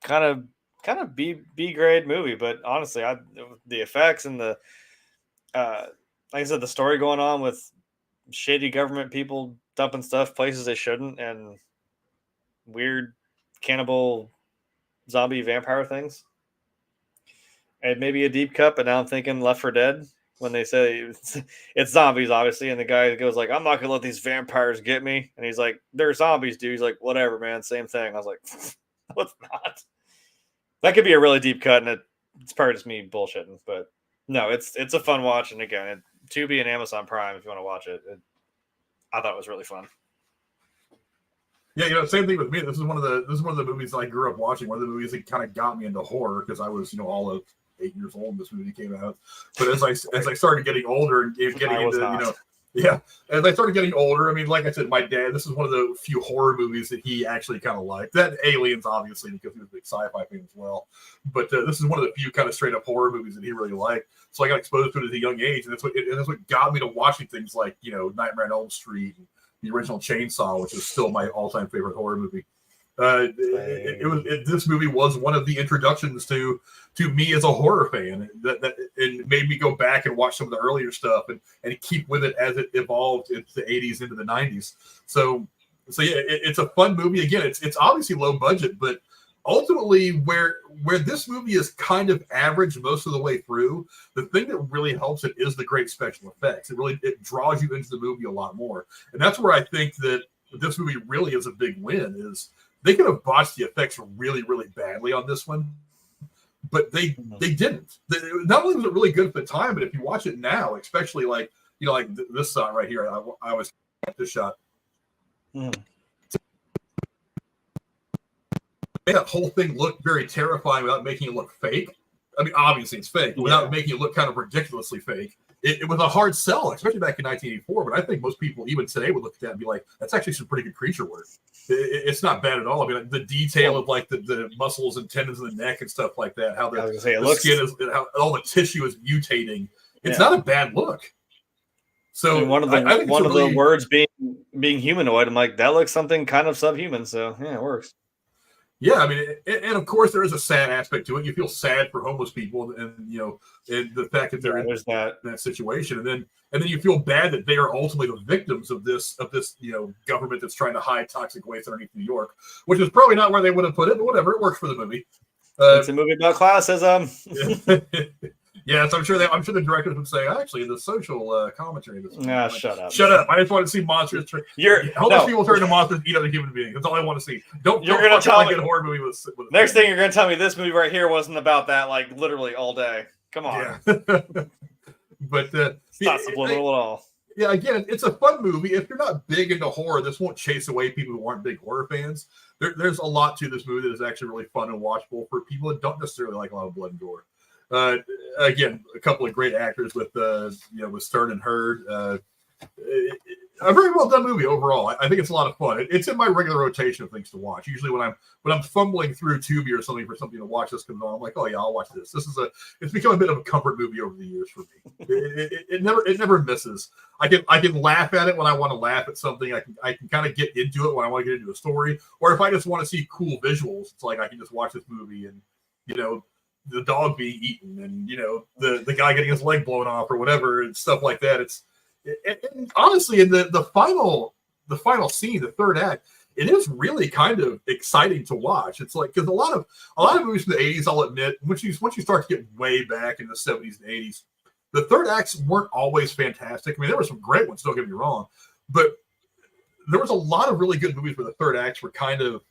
kind of B grade movie, but honestly, the effects and the like I said, the story going on with shady government people dumping stuff places they shouldn't, and weird cannibal zombie vampire things. And maybe a deep cut, but now I'm thinking Left 4 Dead when they say it's zombies, obviously, and the guy goes like, "I'm not gonna let these vampires get me," and he's like, "They're zombies, dude." He's like, "Whatever, man, same thing." I was like, "No, it's not." That could be a really deep cut, and it's probably just me bullshitting, but no, it's a fun watch, and again, Tubi and Amazon Prime if you want to watch it. I thought it was really fun. Yeah, same thing with me. This is one of the movies I grew up watching. One of the movies that kind of got me into horror because I was, all of 8 years old when this movie came out. But as I started getting older and getting into, as I started getting older, I mean, like I said, my dad, this is one of the few horror movies that he actually kind of liked. That Aliens, obviously, because he was a big sci-fi fan as well. But this is one of the few kind of straight up horror movies that he really liked. So I got exposed to it at a young age, and that's what got me to watching things like Nightmare on Elm Street and the original Chainsaw, which is still my all-time favorite horror movie. This movie was one of the introductions to me as a horror fan that it made me go back and watch some of the earlier stuff and keep with it as it evolved into the 80s into the 90s. So yeah, it's a fun movie. Again, it's obviously low budget, but ultimately where this movie is kind of average most of the way through, the thing that really helps it is the great special effects. It draws you into the movie a lot more. And that's where I think that this movie really is a big win. Is they could have botched the effects really, really badly on this one, but they didn't. Not only was it really good at the time, but if you watch it now, especially like this shot right here, I was at this shot. That whole thing looked very terrifying without making it look fake. I mean, obviously it's fake, but without making it look kind of ridiculously fake. It was a hard sell, especially back in 1984. But I think most people, even today, would look at that and be like, "That's actually some pretty good creature work." It's not bad at all. I mean, the detail of like the muscles and tendons in the neck and stuff like that, how the skin is, how all the tissue is mutating. It's not a bad look. So one of the words being humanoid, I'm like, that looks something kind of subhuman. So yeah, it works. Yeah, I mean, and of course there is a sad aspect to it. You feel sad for homeless people, and and the fact that they're in that situation, and then you feel bad that they are ultimately the victims of this government that's trying to hide toxic waste underneath New York, which is probably not where they would have put it, but whatever, it works for the movie. It's a movie about classism. Yes, I'm sure the directors would say, actually, the social commentary. Shut up! Shut up! I just want to see monsters. Homeless people turn to monsters, eat other human beings. That's all I want to see. You're going to tell me a horror movie with next thing you're going to tell me this movie right here wasn't about that, like literally all day. Come on. Yeah. But it's not subliminal at all. Yeah, again, it's a fun movie. If you're not big into horror, this won't chase away people who aren't big horror fans. There's a lot to this movie that is actually really fun and watchable for people that don't necessarily like a lot of blood and gore. Again, a couple of great actors with Stern and Hurd. A very well done movie overall. I think it's a lot of fun. It's in my regular rotation of things to watch. Usually when I'm fumbling through Tubi or something for something to watch, this comes on. I'm like, oh yeah, I'll watch this. It's become a bit of a comfort movie over the years for me. It never misses. I can laugh at it when I want to laugh at something. I can kind of get into it when I want to get into a story, or if I just want to see cool visuals, it's like I can just watch this movie and the dog being eaten and the guy getting his leg blown off or whatever and stuff like that. And honestly, in the final scene, the third act, it is really kind of exciting to watch. It's like, because a lot of movies from the 80s, I'll admit, once you start to get way back in the 70s and 80s, the third acts weren't always fantastic. I mean, there were some great ones, don't get me wrong, but there was a lot of really good movies where the third acts were kind of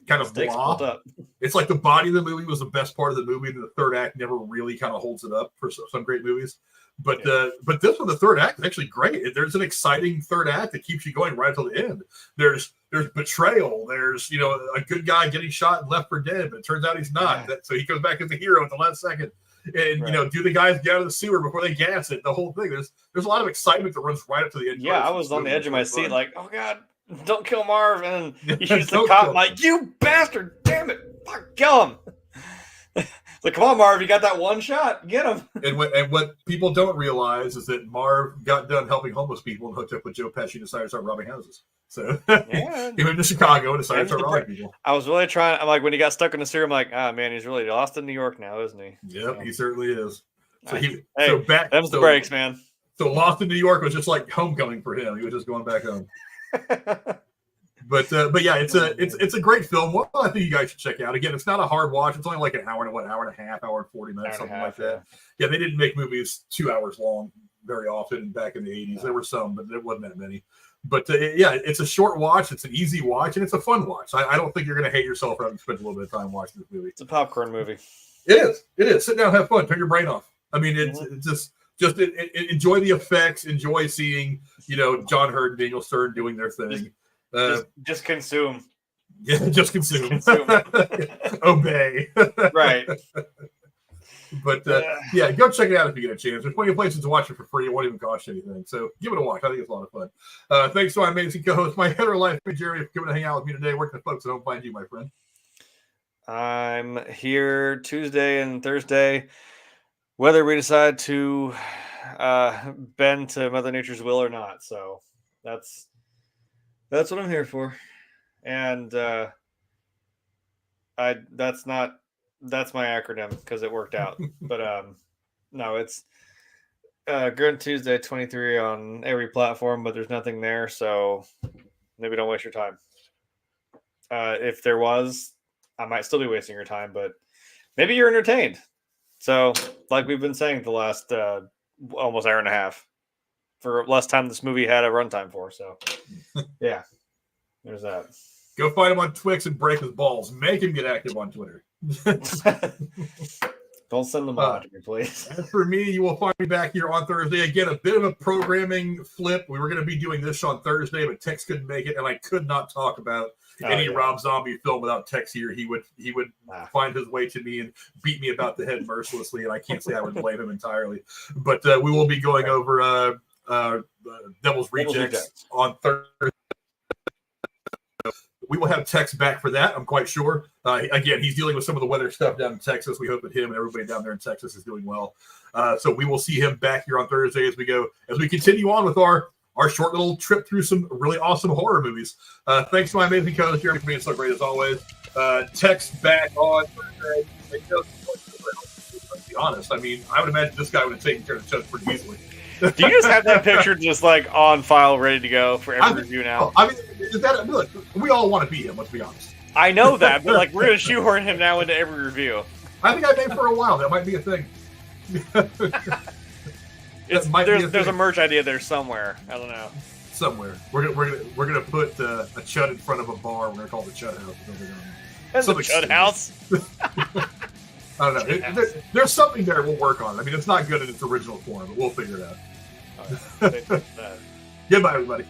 blah. It's like the body of the movie was the best part of the movie, and the third act never really kind of holds it up for some great movies. But this one, the third act is actually great. There's an exciting third act that keeps you going right until the end. There's betrayal. There's a good guy getting shot and left for dead, but it turns out he's not. So he comes back as a hero at the last second. And do the guys get out of the sewer before they gas it? The whole thing. There's a lot of excitement that runs right up to the end. Yeah, I was on the edge of my seat, like, oh god, don't kill Marv, and he shoots the cop. I'm like, you bastard, damn it, fuck, kill him. Like, come on, Marv, you got that one shot. Get him. And what people don't realize is that Marv got done helping homeless people and hooked up with Joe Pesci and decided to start robbing houses. So he went to Chicago and decided to start robbing people. I was really trying. I'm like, when he got stuck in the sewer, I'm like, man, he's really lost in New York now, isn't he? Yep, he certainly is. So them's the breaks, man. So Lost in New York was just like homecoming for him. He was just going back home. But yeah, it's a great film. Well, I think you guys should check out. Again, it's not a hard watch. It's only like an hour and a half, hour and 40 minutes, something like that. Yeah, they didn't make movies 2 hours long very often back in the 80s. There were some, but there wasn't that many. But yeah, it's a short watch. It's an easy watch, and it's a fun watch. I don't think you're going to hate yourself for having spent a little bit of time watching this movie. It's a popcorn movie. It is. It is. Sit down, have fun, turn your brain off. I mean, it's just enjoy the effects. Enjoy seeing John Hurt and Daniel Stern doing their thing. Just consume. Yeah, just consume. Obey. Right. But yeah, go check it out if you get a chance. There's plenty of places to watch it for free. It won't even cost you anything. So give it a watch. I think it's a lot of fun. Thanks to my amazing co-host, my other life, Jeremy, for coming to hang out with me today. Where can the folks at home find you, my friend? I'm here Tuesday and Thursday, whether we decide to bend to Mother Nature's will or not. So that's what I'm here for. And that's my acronym because it worked out. But no, it's Good Tuesday 23 on every platform, but there's nothing there, so maybe don't waste your time. If there was, I might still be wasting your time, but maybe you're entertained. So, like we've been saying the last almost hour and a half, for less time this movie had a runtime for. So, yeah, there's that. Go find him on Twix and break his balls. Make him get active on Twitter. Don't send them on to me, please. As for me, you will find me back here on Thursday. Again, a bit of a programming flip. We were going to be doing this on Thursday, but Tex couldn't make it, and I could not talk about any Rob Zombie film without Tex here. He would find his way to me and beat me about the head mercilessly, and I can't say I would blame him entirely. But we will be going over Devil's Rejects on Thursday. We will have Tex back for that, I'm quite sure. Again, he's dealing with some of the weather stuff down in Texas. We hope that him and everybody down there in Texas is doing well. So we will see him back here on Thursday as we continue on with our short little trip through some really awesome horror movies. Thanks to my amazing co-host Jeremy for being so great as always. Tex back on Thursday. Let's be honest. I mean, I would imagine this guy would have taken care of the show pretty easily. Do you just have that picture just like on file, ready to go for every review now? I mean, look, we all want to be him. Let's be honest. I know that, but like we're gonna shoehorn him now into every review. I think I named for a while. That might be a thing. There's a merch idea there somewhere. I don't know. Somewhere we're gonna put a chud in front of a bar. We're gonna call it the Chud House. That's the Chud House. I don't know. There's something there we'll work on. I mean, it's not good in its original form, but we'll figure it out. Right. Goodbye, everybody.